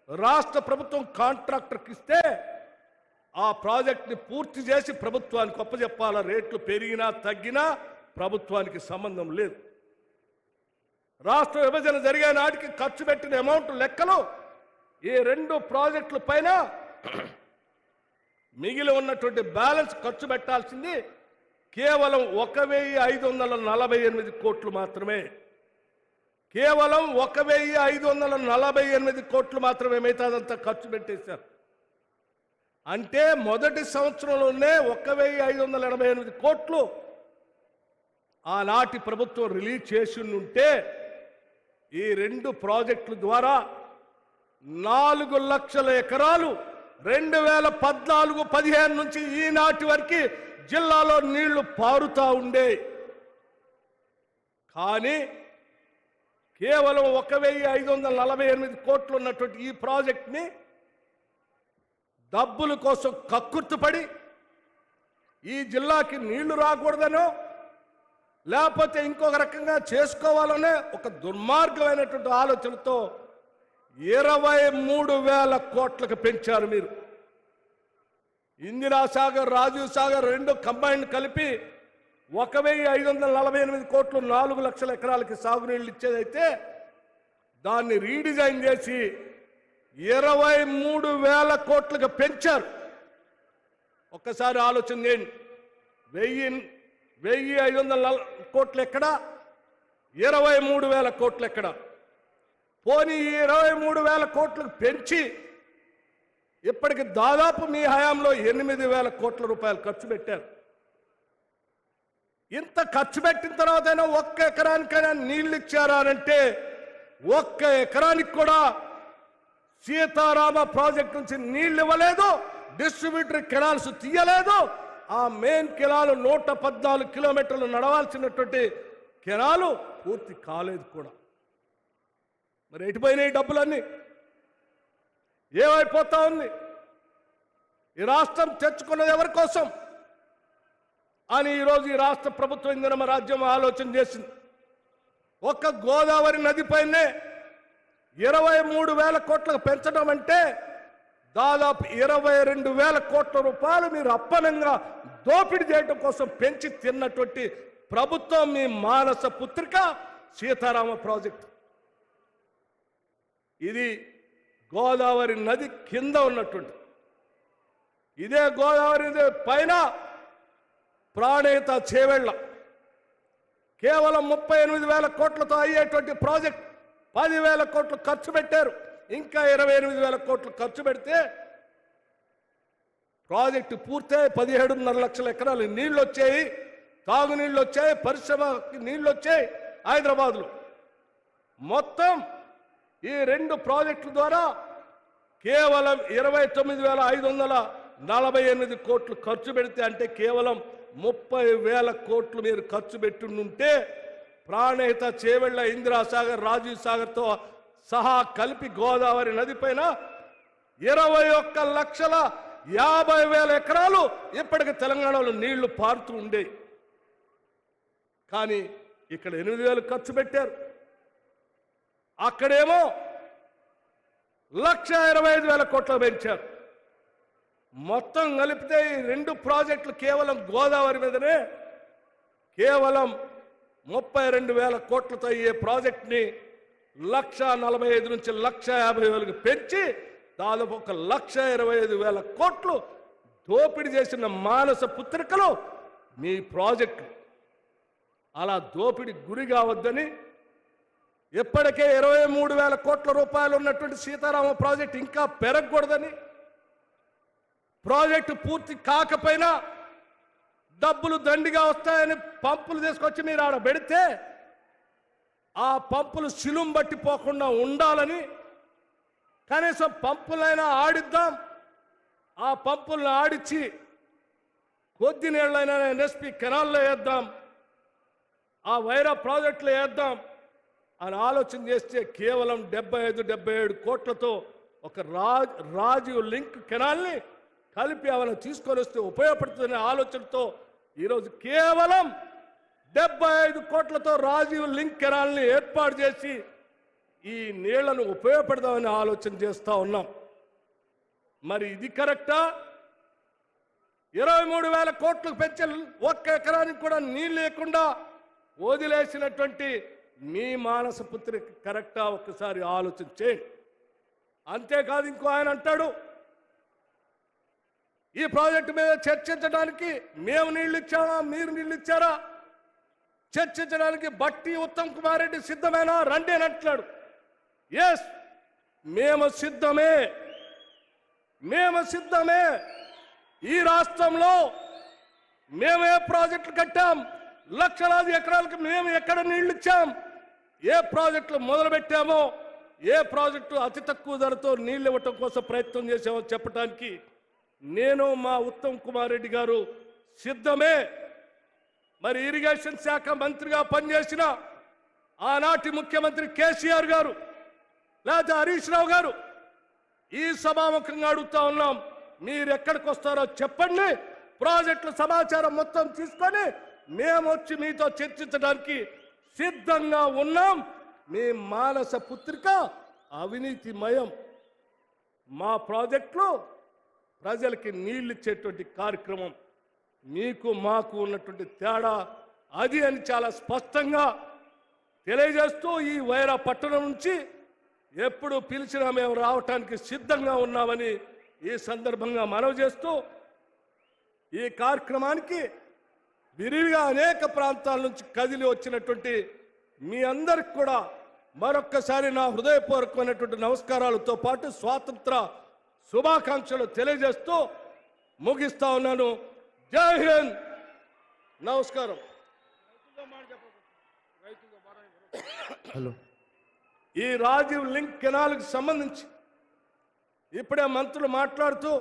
[SPEAKER 9] రాష్ట్ర ప్రభుత్వం కాంట్రాక్టర్కి ఇస్తే ఆ ప్రాజెక్ట్ని పూర్తి చేసి ప్రభుత్వానికి అప్పచెప్పాల. రేట్లు పెరిగినా తగ్గినా ప్రభుత్వానికి సంబంధం లేదు. రాష్ట్ర విభజన జరిగే నాటికి ఖర్చు పెట్టిన అమౌంట్ లెక్కలు ఈ 2 ప్రాజెక్టుల పైన మిగిలి ఉన్నటువంటి బ్యాలెన్స్ ఖర్చు పెట్టాల్సింది కేవలం 1,548 కోట్లు మాత్రమే. కేవలం 1,548 కోట్లు మాత్రమే. మిగతాదంతా ఖర్చు పెట్టేశారు. అంటే మొదటి సంవత్సరంలోనే 1,588 కోట్లు ఆనాటి ప్రభుత్వం రిలీజ్ చేసి ఉంటే ఈ 2 ప్రాజెక్టుల ద్వారా 4 లక్షల ఎకరాలు 2014-15 నుంచి ఈనాటి వరకు జిల్లాలో నీళ్లు పారుతా ఉండే. కానీ కేవలం 1,548 కోట్లు ఉన్నటువంటి ఈ ప్రాజెక్ట్ని డబ్బుల కోసం కక్కుర్తిపడి ఈ జిల్లాకి నీళ్లు రాకూడదనో లేకపోతే ఇంకొక రకంగా చేసుకోవాలనే ఒక దుర్మార్గమైనటువంటి ఆలోచనతో 23,000 కోట్లకు పెంచారు మీరు. ఇందిరా సాగర్, రాజీవ్ సాగర్ రెండు కంబైన్ కలిపి 1,548 కోట్లు 4 లక్షల ఎకరాలకి సాగునీళ్ళు ఇచ్చేదైతే దాన్ని రీడిజైన్ చేసి 23,000 కోట్లకు పెంచారు. ఒక్కసారి ఆలోచన చేయండి. 1,500 కోట్లు ఎక్కడ, 23,000 కోట్లు ఎక్కడ? పోనీ 23,000 కోట్లకు పెంచి ఇప్పటికి దాదాపు మీ హయాంలో 8,000 కోట్ల రూపాయలు ఖర్చు పెట్టారు. ఇంత ఖర్చు పెట్టిన తర్వాతైనా ఒక్క ఎకరానికైనా నీళ్ళు ఇచ్చారా అంటే ఒక్క ఎకరానికి కూడా సీతారామ ప్రాజెక్ట్ నుంచి నీళ్ళు ఇవ్వలేదు. డిస్ట్రిబ్యూటరీ కెనాల్స్ తీయలేదు. ఆ మెయిన్ కెనాలు 114 కిలోమీటర్లు నడవాల్సినటువంటి కెనాలు పూర్తి కాలేదు కూడా. మరి ఎటుపోయినాయి డబ్బులన్నీ? ఏమైపోతా ఉంది? ఈ రాష్ట్రం తెచ్చుకున్నది ఎవరి కోసం అని ఈరోజు ఈ రాష్ట్ర ప్రభుత్వం ఇంధన రాజ్యం ఆలోచన చేసింది. ఒక్క గోదావరి నదిపైనే 23,000 కోట్లకు పెంచడం అంటే దాదాపు 22,000 కోట్ల రూపాయలు మీరు అప్పనంగా దోపిడీ చేయడం కోసం పెంచి తిన్నటువంటి ప్రభుత్వం మీ మానస పుత్రిక సీతారామ ప్రాజెక్టు. ఇది గోదావరి నది కింద ఉన్నటువంటి, ఇదే గోదావరి పైన ప్రాణేత చేవెళ్ళ కేవలం 38,000 కోట్లతో అయ్యేటువంటి ప్రాజెక్ట్ 10,000 కోట్లు ఖర్చు పెట్టారు. ఇంకా 28,000 కోట్లు ఖర్చు పెడితే ప్రాజెక్టు పూర్తయి 17.5 లక్షల ఎకరాలు నీళ్లు వచ్చాయి, తాగునీళ్ళు వచ్చాయి, పరిశ్రమకి నీళ్లు వచ్చాయి. హైదరాబాద్లో మొత్తం ఈ రెండు ప్రాజెక్టుల ద్వారా కేవలం 29,548 కోట్లు ఖర్చు పెడితే, అంటే కేవలం 30,000 కోట్లు మీరు ఖర్చు పెట్టుంటే ప్రాణేత చేవెళ్ళ, ఇందిరా సాగర్, రాజీవ్ సాగర్తో సహా కలిపి గోదావరి నది పైన 21,50,000 ఎకరాలు ఇప్పటికి తెలంగాణలో నీళ్లు పారుతూ ఉండేవి. కానీ ఇక్కడ 8,000 ఖర్చు పెట్టారు. అక్కడేమో 1,25,000 కోట్లు పెంచారు. మొత్తం కలిపితే ఈ రెండు ప్రాజెక్టులు కేవలం గోదావరి మీదనే కేవలం 32,000 కోట్లతో అయ్యే ప్రాజెక్ట్ని 1,45,000 నుంచి 1,50,000కి పెంచి దాదాపు 1,25,000 కోట్లు దోపిడీ చేసిన మానస పుత్రికలు మీ ప్రాజెక్టు. అలా దోపిడీ గురి కావద్దని ఇప్పటికే 23,000 కోట్ల రూపాయలు ఉన్నటువంటి సీతారామ ప్రాజెక్టు ఇంకా పెరగకూడదని, ప్రాజెక్టు పూర్తి కాకపోయినా డబ్బులు దండిగా వస్తాయని పంపులు తీసుకొచ్చి మీరు ఆడ పెడితే ఆ పంపులు శిలుం బట్టిపోకుండా ఉండాలని కనీసం పంపులైనా ఆడిద్దాం, ఆ పంపులను ఆడిచ్చి కొద్ది నీళ్ళైనా ఎన్ఎస్పి కెనాల్లో వేద్దాం, ఆ వైరా ప్రాజెక్టులో వేద్దాం అని ఆలోచన చేస్తే కేవలం 75-77 కోట్లతో ఒక రాజీవ్ లింక్ కెనాల్ని కలిపి అవన్నీ తీసుకొని వస్తే ఉపయోగపడుతుందనే ఆలోచనతో ఈరోజు కేవలం 75 కోట్లతో రాజీవ్ లింక్ కెనాల్ని ఏర్పాటు చేసి ఈ నీళ్లను ఉపయోగపడదామని ఆలోచన చేస్తూ ఉన్నాం. మరి ఇది కరెక్టా? 23,000 కోట్లకు పెంచి ఒక్క ఎకరానికి కూడా నీళ్ళు లేకుండా వదిలేసినటువంటి మీ మానస పుత్రిక కరెక్టా? ఒక్కసారి ఆలోచన చేయండి. అంతేకాదు ఇంకో ఆయన అంటాడు, ఈ ప్రాజెక్టు మీద చర్చించడానికి మేము నీళ్ళు ఇచ్చామా, మీరు నీళ్ళు ఇచ్చారా, చర్చించడానికి బట్టి ఉత్తమ్ కుమార్ రెడ్డి సిద్ధమేనా, రండి అని అంటున్నాడు. ఎస్, మేము సిద్ధమే, మేము సిద్ధమే. ఈ రాష్ట్రంలో మేమే ప్రాజెక్టులు కట్టాం, లక్షలాది ఎకరాలకు మేము ఎక్కడ నీళ్లు ఇచ్చాం, ఏ ప్రాజెక్టులు మొదలుపెట్టామో, ఏ ప్రాజెక్టు అతి తక్కువ ధరతో నీళ్ళు ఇవ్వటం కోసం ప్రయత్నం చేసామో చెప్పడానికి నేను మా ఉత్తమ్ కుమార్ రెడ్డి గారు సిద్ధమే. మరి ఇరిగేషన్ శాఖ మంత్రిగా పనిచేసిన ఆనాటి ముఖ్యమంత్రి కేసీఆర్ గారు లేదా హరీష్ రావు గారు ఈ సభాముఖంగా అడుగుతా ఉన్నాం, మీరు ఎక్కడికి వస్తారో చెప్పండి, ప్రాజెక్టుల సమాచారం మొత్తం తీసుకొని మేము వచ్చి మీతో చర్చించడానికి సిద్ధంగా ఉన్నాం. మీ మానస పుత్రిక అవినీతిమయం. మా ప్రాజెక్టులో ప్రజలకి నీళ్ళు ఇచ్చేటువంటి కార్యక్రమం. మీకు మాకు ఉన్నటువంటి తేడా అది అని చాలా స్పష్టంగా తెలియజేస్తూ ఈ వైరా పట్టణం నుంచి ఎప్పుడు పిలిచినా మేము రావటానికి సిద్ధంగా ఉన్నామని ఈ సందర్భంగా మనవి చేస్తూ ఈ కార్యక్రమానికి విరివిగా అనేక ప్రాంతాల నుంచి కదిలి వచ్చినటువంటి మీ అందరికి కూడా మరొక్కసారి నా హృదయపూర్వకమైనటువంటి నమస్కారాలతో పాటు స్వాతంత్ర శుభాకాంక్షలు తెలియజేస్తూ ముగిస్తా ఉన్నాను. జై హింద్. నమస్కారం.
[SPEAKER 2] హలో.
[SPEAKER 9] ఈ రాజీవ్ లింక్ కెనాల్కి సంబంధించి ఇప్పుడే మంత్రులు మాట్లాడుతూ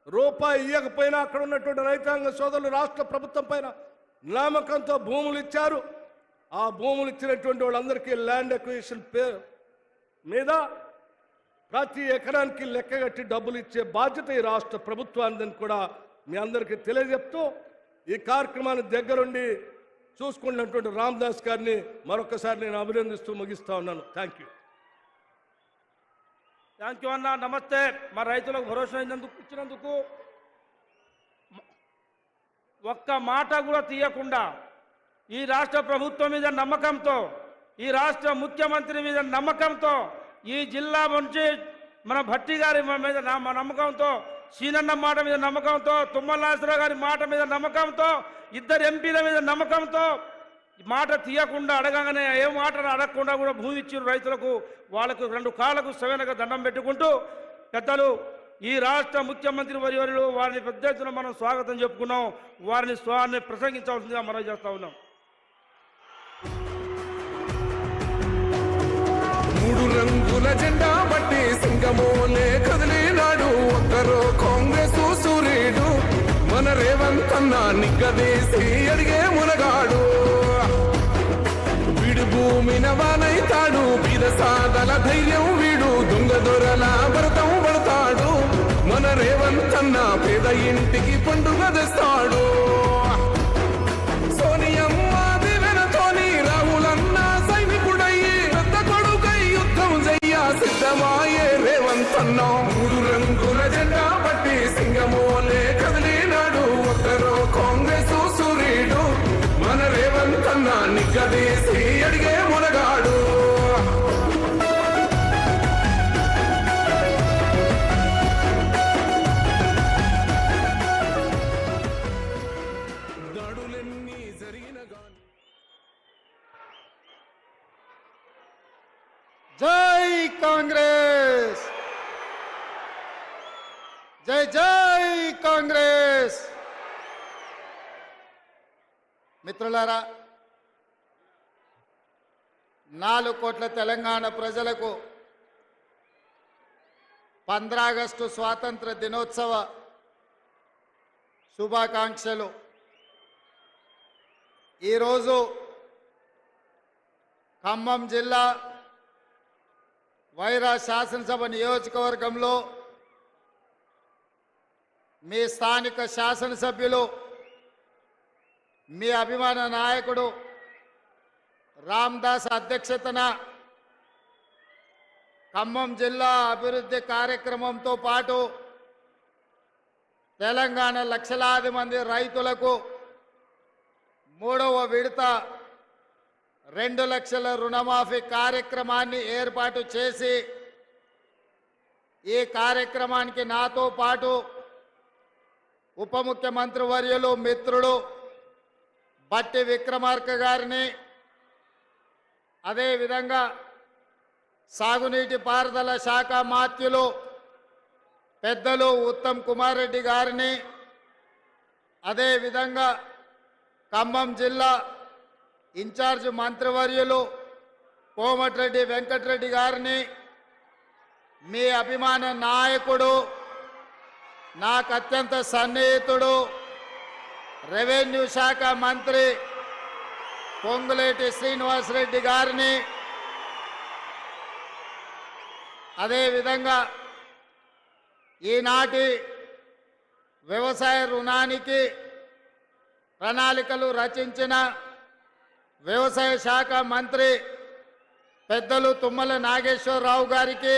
[SPEAKER 9] రూపాయి ఇవ్వకపోయినా అక్కడ ఉన్నటువంటి రైతాంగ సోదరులు రాష్ట్ర ప్రభుత్వం పైన నమ్మకంతో భూములు ఇచ్చారు. ఆ భూములు ఇచ్చినటువంటి వాళ్ళందరికీ ల్యాండ్ అక్విజిషన్ పేరు మీద ప్రతి ఎకరానికి లెక్కగట్టి డబ్బులు ఇచ్చే బాధ్యత ఈ రాష్ట్ర ప్రభుత్వాన్ని కూడా మీ అందరికీ తెలియజెప్తూ ఈ కార్యక్రమాన్ని దగ్గరుండి చూసుకున్నటువంటి రామదాస్ గారిని మరొకసారి నేను అభినందిస్తూ ముగిస్తా ఉన్నాను. Thank you.
[SPEAKER 7] థ్యాంక్ యూ అన్న. నమస్తే. మా రైతులకు భరోసా ఇచ్చినందుకు ఒక్క మాట కూడా తీయకుండా ఈ రాష్ట్ర ప్రభుత్వం మీద నమ్మకంతో, ఈ రాష్ట్ర ముఖ్యమంత్రి మీద నమ్మకంతో, ఈ జిల్లా నుంచి మన భట్టి గారి మీద నమ్మకంతో, సీనన్న మాట మీద నమ్మకంతో, తుమ్మల నాగేశ్వరరావు గారి మాట మీద నమ్మకంతో, ఇద్దరు ఎంపీల మీద నమ్మకంతో మాట తీయకుండా అడగగానే ఏ మాట అడగకుండా కూడా భూమి ఇచ్చిన రైతులకు వాళ్ళకు 2 కాళ్ళకు సవెనగా దండం పెట్టుకుంటూ పెద్దలు ఈ రాష్ట్ర ముఖ్యమంత్రి వర్యులు వారిని పెద్ద ఎత్తున మనం స్వాగతం చెప్పుకున్నాం. వారిని ప్రసంగించవలసిందిగా మనం చేస్తా ఉన్నాం.
[SPEAKER 3] 3 రంగుల జెండా బట్టి సింగమోలే కదిలినాడు ఒక్కరో కాంగ్రెస్ సూర్యుడు మన రేవంత్ అన్న నిగ్గదీసి అడిగే మునగాడు. వీడు భూమిన వానైతాడు బీద సాదల ధైర్యం వీడు దొంగ దొరల భరతం పడతాడు. మన రేవంత్ అన్న పేద ఇంటికి పండుగ తెస్తాడు. సోనియమ్మ దివెనతోని రాహులన్న సైనికుడయ్యి పెద్ద కొడుకై యుద్ధం చెయ్య సిద్ధమాయే రేవంత్ అన్న. 3 రంగుల జెండా బట్టి సింగమోలే కదిలినాడు ఒక్కరో కాంగ్రెస్ సూర్యుడు మన రేవంత్ అన్న నిగ్గదీసి అడిగే మునగాడు. దాడులెన్ని జరిగిన గాని
[SPEAKER 10] జై కాంగ్రెస్, జై జై కాంగ్రెస్. మిత్రులారా, 4 కోట్ల తెలంగాణ ప్రజలకు 15 ఆగస్టు స్వాతంత్ర దినోత్సవ శుభాకాంక్షలు. ఈరోజు ఖమ్మం జిల్లా వైరా శాసనసభ నియోజకవర్గంలో మీ స్థానిక శాసనసభ్యులు, మీ అభిమాన నాయకుడు రామదాస్ అధ్యక్షతన ఖమ్మం జిల్లా అభివృద్ధి కార్యక్రమంతో పాటు తెలంగాణ లక్షలాది మంది రైతులకు 3వ విడత 2 లక్షల రుణమాఫీ కార్యక్రమాన్ని ఏర్పాటు చేసి ఈ కార్యక్రమానికి నాతో పాటు ఉప ముఖ్యమంత్రి వర్యులు మిత్రుడు బట్టి విక్రమార్క గారిని, అదేవిధంగా సాగునీటి పారుదల శాఖ మాత్యులు పెద్దలు ఉత్తమ్ కుమార్ రెడ్డి గారిని, అదేవిధంగా ఖమ్మం జిల్లా ఇన్ఛార్జ్ మంత్రివర్యులు కోమటిరెడ్డి వెంకటరెడ్డి గారిని, మీ అభిమాన నాయకుడు, నాకు అత్యంత సన్నిహితుడు, రెవెన్యూ శాఖ మంత్రి పొంగులేటి శ్రీనివాసరెడ్డి గారిని, అదేవిధంగా ఈనాటి వ్యవసాయ రుణానికి ప్రణాళికలు రచించిన వ్యవసాయ శాఖ మంత్రి పెద్దలు తుమ్మల నాగేశ్వరరావు గారికి,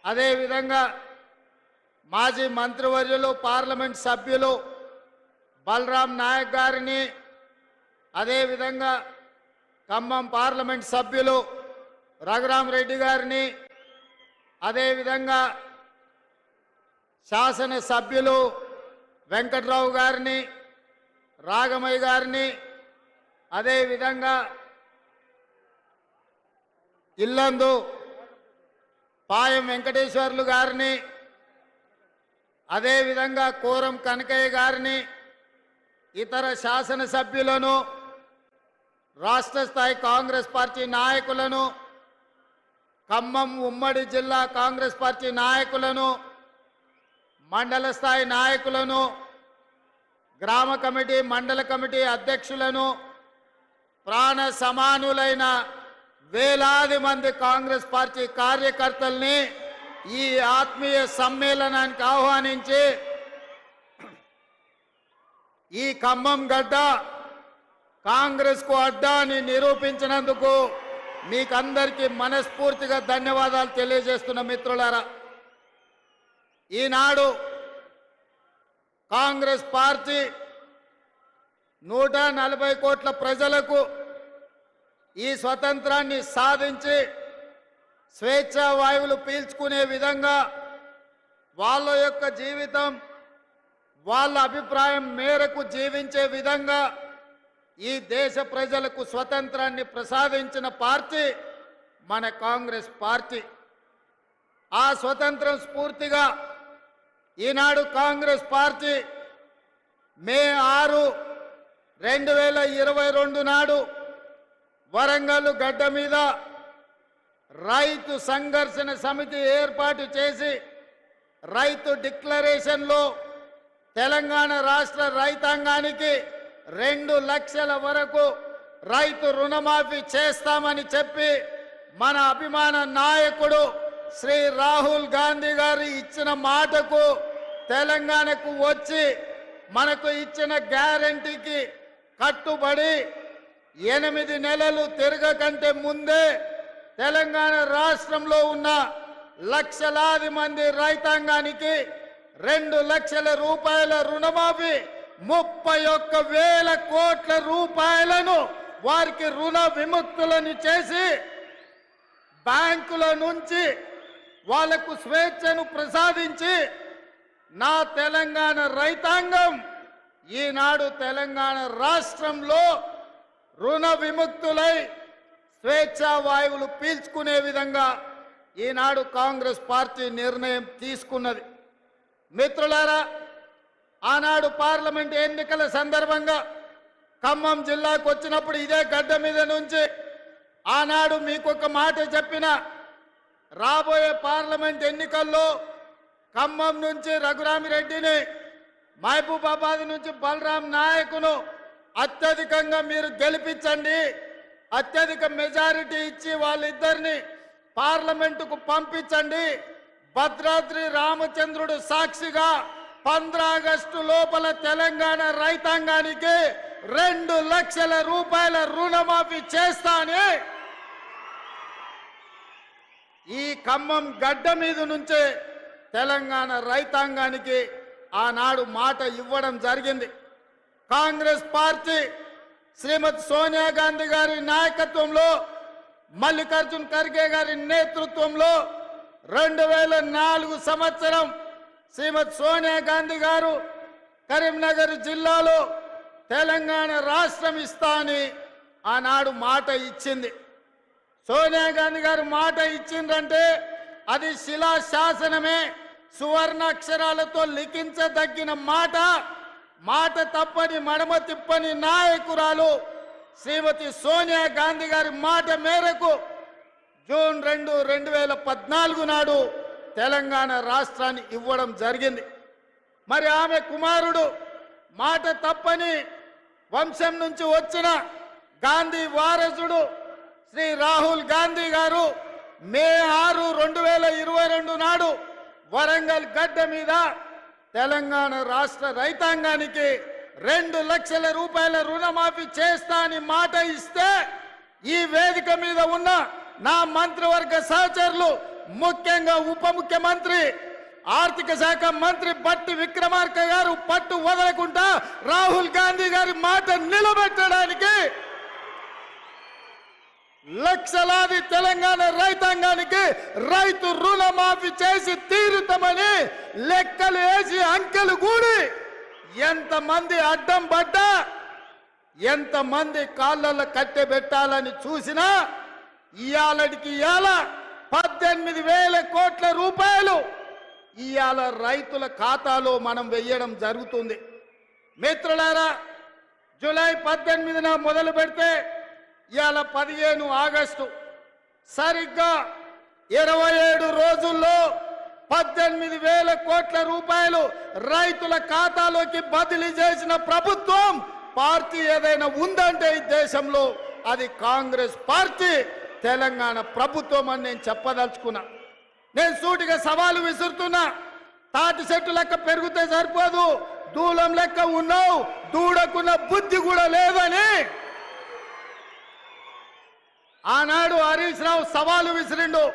[SPEAKER 10] అదేవిధంగా మాజీ మంత్రివర్యులు పార్లమెంట్ సభ్యులు బలరాం నాయక్ గారిని, అదేవిధంగా ఖమ్మం పార్లమెంట్ సభ్యులు రఘురామరెడ్డి గారిని, అదేవిధంగా శాసన సభ్యులు వెంకట్రావు గారిని, రాగమయ్య గారిని, అదేవిధంగా ఇల్లందు పాయం వెంకటేశ్వర్లు గారిని, అదేవిధంగా కోరం కనకయ్య గారిని, ఇతర శాసనసభ్యులను, రాష్ట్ర స్థాయి కాంగ్రెస్ పార్టీ నాయకులను, ఖమ్మం ఉమ్మడి జిల్లా కాంగ్రెస్ పార్టీ నాయకులను, మండల స్థాయి నాయకులను, గ్రామ కమిటీ మండల కమిటీ అధ్యక్షులను, ప్రాణ సమానులైన వేలాది మంది కాంగ్రెస్ పార్టీ కార్యకర్తల్ని ఈ ఆత్మీయ సమ్మేళనానికి ఆహ్వానించి ఈ ఖమ్మం గడ్డ కాంగ్రెస్కు అడ్డా అని నిరూపించినందుకు మీకందరికీ మనస్ఫూర్తిగా ధన్యవాదాలు తెలియజేస్తున్న మిత్రులారా, ఈనాడు కాంగ్రెస్ పార్టీ 140 కోట్ల ప్రజలకు ఈ స్వతంత్రాన్ని సాధించి స్వేచ్ఛా వాయువులు పీల్చుకునే విధంగా వాళ్ళ యొక్క జీవితం వాళ్ళ అభిప్రాయం మేరకు జీవించే విధంగా ఈ దేశ ప్రజలకు స్వతంత్రాన్ని ప్రసాదించిన పార్టీ మన కాంగ్రెస్ పార్టీ. ఆ స్వతంత్రం స్ఫూర్తిగా ఈనాడు కాంగ్రెస్ పార్టీ మే 6, 2022 నాడు వరంగల్ గడ్డ మీద రైతు సంఘర్షణ సమితి ఏర్పాటు చేసి రైతు డిక్లరేషన్లో తెలంగాణ రాష్ట్ర రైతాంగానికి 2 లక్షల వరకు రైతు రుణమాఫీ చేస్తామని చెప్పి మన అభిమాన నాయకుడు శ్రీ రాహుల్ గాంధీ గారు ఇచ్చిన మాటకు తెలంగాణకు వచ్చి మనకు ఇచ్చిన గ్యారంటీకి కట్టుబడి 8 నెలలు తిరగకంటే ముందే తెలంగాణ రాష్ట్రంలో ఉన్న లక్షలాది మంది రైతాంగానికి 2 లక్షల రూపాయల రుణమాఫీ 31,000 కోట్ల రూపాయలను వారికి రుణ విముక్తులను చేసి బ్యాంకుల నుంచి వాళ్లకు స్వేచ్ఛను ప్రసాదించి నా తెలంగాణ రైతాంగం ఈనాడు తెలంగాణ రాష్ట్రంలో రుణ విముక్తులై స్వేచ్ఛా వాయువులు పీల్చుకునే విధంగా ఈనాడు కాంగ్రెస్ పార్టీ నిర్ణయం తీసుకున్నది. మిత్రులారా, ఆనాడు పార్లమెంట్ ఎన్నికల సందర్భంగా ఖమ్మం జిల్లాకు వచ్చినప్పుడు ఇదే గడ్డ మీద నుంచి ఆనాడు మీకు ఒక మాట చెప్పిన, రాబోయే పార్లమెంట్ ఎన్నికల్లో ఖమ్మం నుంచి రఘురామిరెడ్డిని, మహబూబాబాద్ నుంచి బలరాం నాయకును అత్యధికంగా మీరు గెలిపించండి, అత్యధిక మెజారిటీ ఇచ్చి వాళ్ళిద్దరిని పార్లమెంటుకు పంపించండి, భద్రాద్రి రామచంద్రుడు సాక్షిగా 15 ఆగస్టు లోపల తెలంగాణ రైతాంగానికి 2 లక్షల రూపాయల రుణమాఫీ చేస్తానే ఈ ఖమ్మం గడ్డ మీద నుంచే తెలంగాణ రైతాంగానికి ఆనాడు మాట ఇవ్వడం జరిగింది. కాంగ్రెస్ పార్టీ శ్రీమతి సోనియా గాంధీ గారి నాయకత్వంలో, మల్లికార్జున్ ఖర్గే గారి నేతృత్వంలో 2004 సంవత్సరం శ్రీమతి సోనియా గాంధీ గారు కరీంనగర్ జిల్లాలో తెలంగాణ రాష్ట్రం ఇస్తా అని ఆనాడు మాట ఇచ్చింది. సోనియా గాంధీ గారు మాట ఇచ్చిందంటే అది శిలా శాసనమే, సువర్ణాక్షరాలతో లిఖించదగిన మాట. మాట తప్పని మడమ తిప్పని నాయకురాలు శ్రీమతి సోనియా గాంధీ గారి మాట మేరకు జూన్ 2, 2014 నాడు తెలంగాణ రాష్ట్రాన్ని ఇవ్వడం జరిగింది. మరి ఆమె కుమారుడు మాట తప్పని వంశం నుంచి వచ్చిన గాంధీ వారసుడు శ్రీ రాహుల్ గాంధీ గారు మే 6, 2022 నాడు వరంగల్ గడ్డ మీద తెలంగాణ రాష్ట్ర రైతాంగానికి 2 లక్షల రూపాయల రుణమాఫీ చేస్తా అని మాట ఇస్తే ఈ వేదిక మీద ఉన్న నా మంత్రివర్గ సహచరులు, ముఖ్యంగా ఉప ముఖ్యమంత్రి ఆర్థిక శాఖ మంత్రి బట్టి విక్రమార్క గారు పట్టు వదలకుండా రాహుల్ గాంధీ గారి మాట నిలబెట్టడానికి లక్షలాది తెలంగాణ రైతాంగానికి రైతు రుణమాఫీ చేసి తీరుతామని లెక్కలు వేసి అంకెలు కూడి ఎంతమంది అడ్డం పడ్డా, ఎంతమంది కాళ్ళల్లో కట్టెబెట్టాలని చూసినా ఇయాలటికి ఇయాల 18,000 కోట్ల రూపాయలు ఇయాల రైతుల ఖాతాలో మనం వెయ్యడం జరుగుతుంది. మిత్రులారా, జూలై 18న మొదలు పెడితే ఇవాళ 15 ఆగస్టు, సరిగ్గా 27 రోజుల్లో 18,000 కోట్ల రూపాయలు రైతుల ఖాతాలోకి బదిలీ చేసిన ప్రభుత్వం పార్టీ ఏదైనా ఉందంటే ఈ దేశంలో అది కాంగ్రెస్ పార్టీ, తెలంగాణ ప్రభుత్వం అని నేను చెప్పదలుచుకున్నా. నేను సూటిగా సవాలు విసురుతున్నా. తాటి చెట్టు లెక్క పెరిగితే సరిపోదు, దూలం లెక్క ఉన్నావు, దూడకున్న బుద్ధి కూడా లేదని ఆనాడు హరీష్ రావు సవాలు విసిరిండు.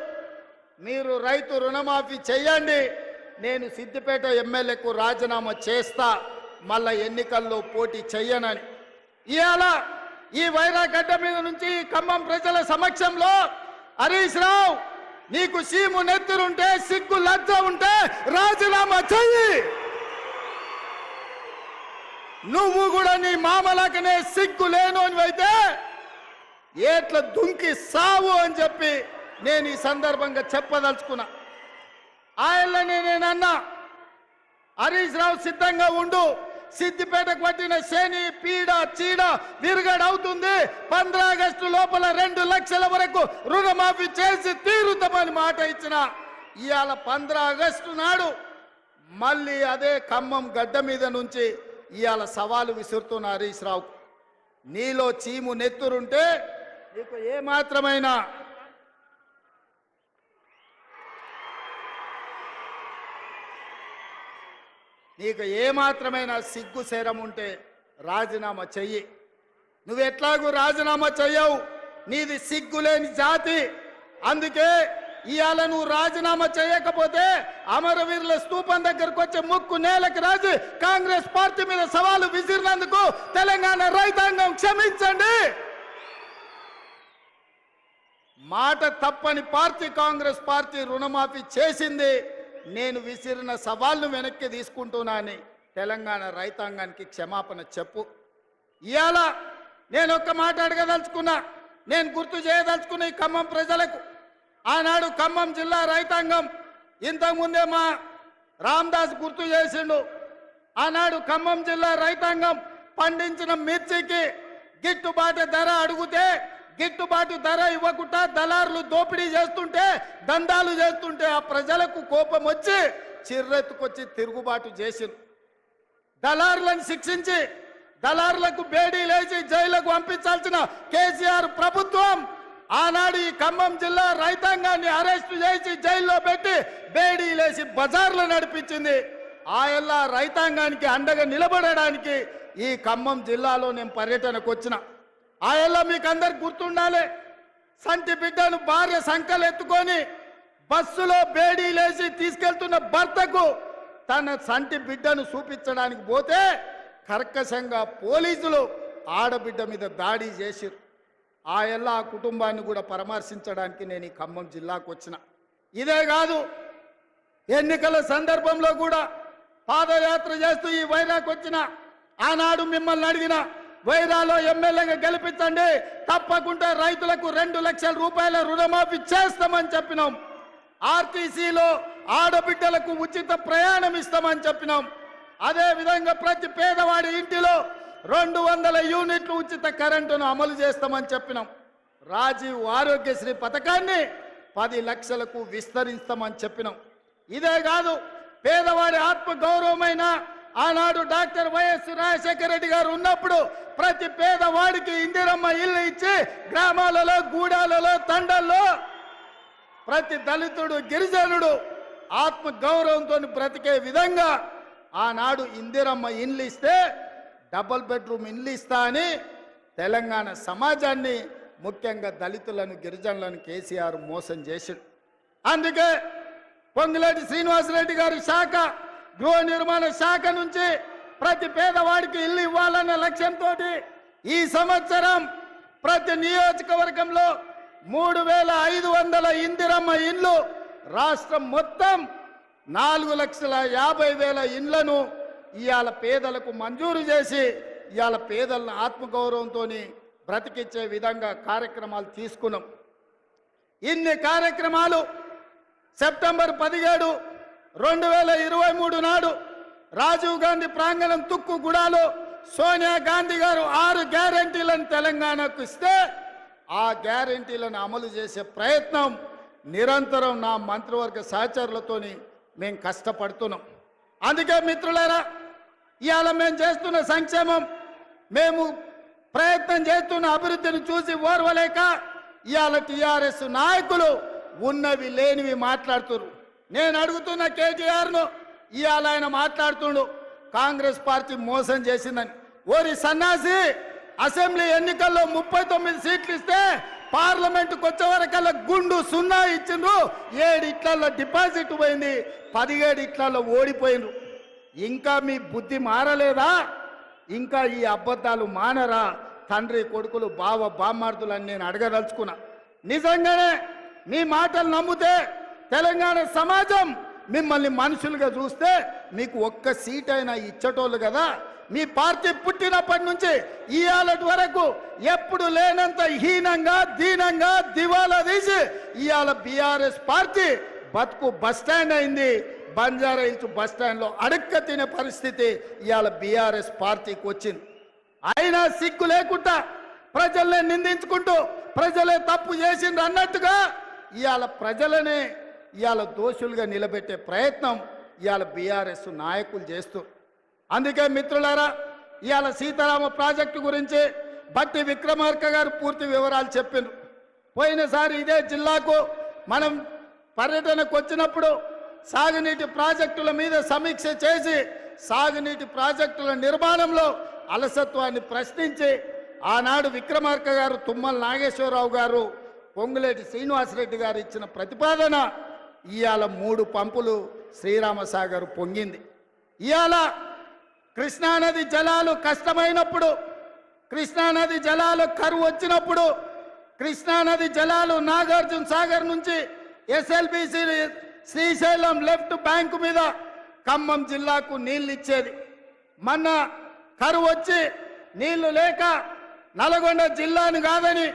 [SPEAKER 10] మీరు రైతు రుణమాఫీ చెయ్యండి, నేను సిద్దిపేట ఎమ్మెల్యేకు రాజీనామా చేస్తా, మళ్ళా ఎన్నికల్లో పోటీ చెయ్యనని. ఇవాళ ఈ వైరాగడ్డ మీద నుంచి ఖమ్మం ప్రజల సమక్షంలో హరీష్ రావు, నీకు సీము నెత్తురుంటే, సిగ్గు లజ్జ ఉంటే రాజీనామా చెయ్యి. నువ్వు కూడా నీ మామలకనే సిగ్గు లేనోనివి అయితే ఏట్ల దుంకి సావు అని చెప్పి నేను ఈ సందర్భంగా చెప్పదలుచుకున్నా. ఆయనని నేనన్నా, హరీష్ రావు సిద్ధంగా ఉండు, సిద్దిపేటకు పట్టిన శని పీడ చీడ విరుగడవుతుంది, 15 ఆగస్టు లోపల 2 లక్షల వరకు రుణమాఫీ చేసి తీరుతామని మాట ఇచ్చిన ఇవాళ 15 ఆగస్టు నాడు మళ్ళీ అదే ఖమ్మం గడ్డ మీద నుంచి ఇవాళ సవాలు విసురుతున్న హరీష్ రావు, నీలో చీము నెత్తురుంటే నీకు ఏమాత్రమైన సిగ్గు శరం ఉంటే రాజీనామా చెయ్యి. నువ్వు ఎట్లాగూ రాజీనామా చెయ్యవు, నీది సిగ్గులేని జాతి. అందుకే ఇవాళ నువ్వు రాజీనామా చేయకపోతే అమరవీరుల స్తూపం దగ్గరకు వచ్చే ముక్కు నేలకు రాజు కాంగ్రెస్ పార్టీ మీద సవాలు విసిరినందుకు తెలంగాణ రైతాంగం క్షమించండి. మాట తప్పని పార్టీ కాంగ్రెస్ పార్టీ రుణమాఫీ చేసింది. నేను విసిరిన సవాళ్లు వెనక్కి తీసుకుంటున్నానని తెలంగాణ రైతాంగానికి క్షమాపణ చెప్పు. ఇవాళ నేను ఒక్క మాట అడగదలుచుకున్నా, నేను గుర్తు చేయదలుచుకున్న ఈ ఖమ్మం ప్రజలకు. ఆనాడు ఖమ్మం జిల్లా రైతాంగం, ఇంతకుముందే మా రామదాస్ గుర్తు చేసిండు, ఆనాడు ఖమ్మం జిల్లా రైతాంగం పండించిన మిర్చికి గిట్టుబాటు ధర అడిగితే గిట్టుబాటు ధర ఇవ్వకుండా దళారులు దోపిడీ చేస్తుంటే, దందాలు చేస్తుంటే ఆ ప్రజలకు కోపం వచ్చి చిర్రెత్తుకొచ్చి తిరుగుబాటు చేసింది. దళారులను శిక్షించి దళారులకు బేడీ లేచి జైలుకు పంపించాల్సిన కేసీఆర్ ప్రభుత్వం ఆనాడు ఈ ఖమ్మం జిల్లా రైతాంగాన్ని అరెస్టు చేసి జైల్లో పెట్టి బేడీ లేచి బజార్లు నడిపించింది. ఆయల్లా రైతాంగానికి అండగా నిలబడడానికి ఈ ఖమ్మం జిల్లాలో నేను పర్యటనకు వచ్చిన. ఆయల్లా మీకు అందరికి గుర్తుండాలి, సంటి బిడ్డను భార్య సంకలు ఎత్తుకొని బస్సులో బేడీ లేచి తీసుకెళ్తున్న భర్తకు తన సంటి బిడ్డను చూపించడానికి పోతే కర్కశంగా పోలీసులు ఆడబిడ్డ మీద దాడి చేసిరు. ఆయల్లా ఆ కుటుంబాన్ని కూడా పరామర్శించడానికి నేను ఈ ఖమ్మం జిల్లాకు వచ్చిన. ఇదే కాదు, ఎన్నికల సందర్భంలో కూడా పాదయాత్ర చేస్తూ ఈ వైరాకు వచ్చిన. ఆనాడు మిమ్మల్ని అడిగిన, వైరాలో ఎమ్మెల్యేగా గెలిపించండి, తప్పకుండా రైతులకు 2 లక్షల రూపాయల రుణమాఫీ చేస్తామని చెప్పినాం. ఆర్టీసీలో ఆడబిడ్డలకు ఉచిత ప్రయాణం ఇస్తామని చెప్పినాం. అదే విధంగా ప్రతి పేదవాడి ఇంటిలో 200 యూనిట్లు ఉచిత కరెంటును అమలు చేస్తామని చెప్పినాం. రాజీవ్ ఆరోగ్యశ్రీ పథకాన్ని 10 లక్షలకు విస్తరిస్తామని చెప్పినాం. ఇదే కాదు, పేదవాడి ఆత్మ గౌరవమైన ఆనాడు డాక్టర్ వైఎస్ రాజశేఖర రెడ్డి గారు ఉన్నప్పుడు ప్రతి పేదవాడికి ఇందిరమ్మ ఇల్లు ఇచ్చి గ్రామాలలో గూడాలలో తండల్లో ప్రతి దళితుడు గిరిజనుడు ఆత్మ గౌరవంతో బ్రతికే విధంగా ఆనాడు ఇందిరమ్మ ఇండ్లు ఇస్తే డబుల్ బెడ్రూమ్ ఇండ్లు ఇస్తా అని తెలంగాణ సమాజాన్ని ముఖ్యంగా దళితులను గిరిజనులను కేసీఆర్ మోసం చేశాడు. అందుకే పొంగులేటి శ్రీనివాసరెడ్డి గారి శాఖ గృహ నిర్మాణ శాఖ నుంచి ప్రతి పేదవాడికి ఇల్లు ఇవ్వాలన్న లక్ష్యంతో ఈ సంవత్సరం ప్రతి నియోజకవర్గంలో 3,500 ఇందిరమ్మ ఇండ్లు రాష్ట్రం మొత్తం 4,50,000 ఇండ్లను ఇవాళ పేదలకు మంజూరు చేసి ఇవాళ పేదలను ఆత్మగౌరవంతో బ్రతికించే విధంగా కార్యక్రమాలు తీసుకున్నాం. ఇన్ని కార్యక్రమాలు సెప్టెంబర్ 17, 2023 నాడు రాజీవ్ గాంధీ ప్రాంగణం తుక్కుగూడలో సోనియా గాంధీ గారు 6 గ్యారెంటీలను తెలంగాణకు ఇస్తే ఆ గ్యారెంటీలను అమలు చేసే ప్రయత్నం నిరంతరం నా మంత్రివర్గ సహచరులతోని మేము కష్టపడుతున్నాం. అందుకే మిత్రులారా, ఇవాళ మేము చేస్తున్న సంక్షేమం, మేము ప్రయత్నం చేస్తున్న అభివృద్ధిని చూసి ఓర్వలేక ఇవాళ టీఆర్ఎస్ నాయకులు ఉన్నవి లేనివి మాట్లాడుతున్నారు. నేను అడుగుతున్న కేటీఆర్ను, ఇవాళ ఆయన మాట్లాడుతుండు కాంగ్రెస్ పార్టీ మోసం చేసిందని. ఓరి సన్నాసి, అసెంబ్లీ ఎన్నికల్లో 39 సీట్లు ఇస్తే పార్లమెంటుకు వచ్చే వరకల్లా గుండు 0 ఇచ్చిండ్రు. 7 ఇట్లలో డిపాజిట్ పోయింది, 17 ఇట్లలో ఓడిపోయిండ్రు. ఇంకా మీ బుద్ధి మారలేదా? ఇంకా ఈ అబద్ధాలు మానరా? తండ్రి కొడుకులు బావ బామ్మార్దులని నేను అడగదలుచుకున్నా. నిజంగానే మీ మాటలు నమ్మితే తెలంగాణ సమాజం మిమ్మల్ని మనుషులుగా చూస్తే మీకు ఒక్క సీట్ అయినా ఇచ్చటోళ్ళు కదా. మీ పార్టీ పుట్టినప్పటి నుంచి ఇవాళ వరకు ఎప్పుడు లేనంత హీనంగా దీనంగా దివాలా తీసి ఇవాళ బీఆర్ఎస్ పార్టీ బతుకు బస్టాండ్ అయింది. బంజారా హిల్స్ బస్టాండ్లో అడక్క తినే పరిస్థితి ఇవాళ బీఆర్ఎస్ పార్టీకి వచ్చింది. అయినా సిగ్గు లేకుండా ప్రజల్ని నిందించుకుంటూ ప్రజలే తప్పు చేసిండ్రు అన్నట్టుగా ఇవాళ ప్రజలనే ఇవాళ దోషులుగా నిలబెట్టే ప్రయత్నం ఇవాళ బీఆర్ఎస్ నాయకులు చేస్తూ. అందుకే మిత్రులారా, ఇవాళ సీతారామ ప్రాజెక్టు గురించి బట్టి విక్రమార్క గారు పూర్తి వివరాలు చెప్పిండ్రు. పోయినసారి ఇదే జిల్లాకు మనం పర్యటనకు వచ్చినప్పుడు సాగునీటి ప్రాజెక్టుల మీద సమీక్ష చేసి సాగునీటి ప్రాజెక్టుల నిర్మాణంలో అలసత్వాన్ని ప్రశ్నించి ఆనాడు విక్రమార్క గారు, తుమ్మల నాగేశ్వరరావు గారు, పొంగులేటి శ్రీనివాసరెడ్డి గారు ఇచ్చిన ప్రతిపాదన ఇవాళ 3 పంపులు శ్రీరామసాగర్ పొంగింది. ఇవాళ కృష్ణానది జలాలు కష్టమైనప్పుడు, కృష్ణానది జలాలు కరువు వచ్చినప్పుడు, కృష్ణానది జలాలు నాగార్జున సాగర్ నుంచి ఎస్ఎల్బిసి శ్రీశైలం లెఫ్ట్ బ్యాంకు మీద ఖమ్మం జిల్లాకు నీళ్లు ఇచ్చేది. మొన్న కరువు వచ్చి నీళ్లు లేక నల్గొండ జిల్లాను కాదని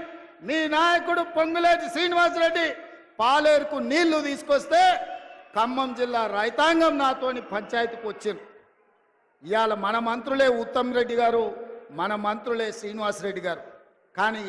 [SPEAKER 10] మీ నాయకుడు పొంగులేటి శ్రీనివాసరెడ్డి పాలేరుకు నీళ్లు తీసుకొస్తే ఖమ్మం జిల్లా రైతాంగం నాతోని పంచాయతీకి వచ్చింది. ఇవాళ మన మంత్రులే ఉత్తమ్ రెడ్డి గారు, మన మంత్రులే శ్రీనివాసరెడ్డి గారు. కానీ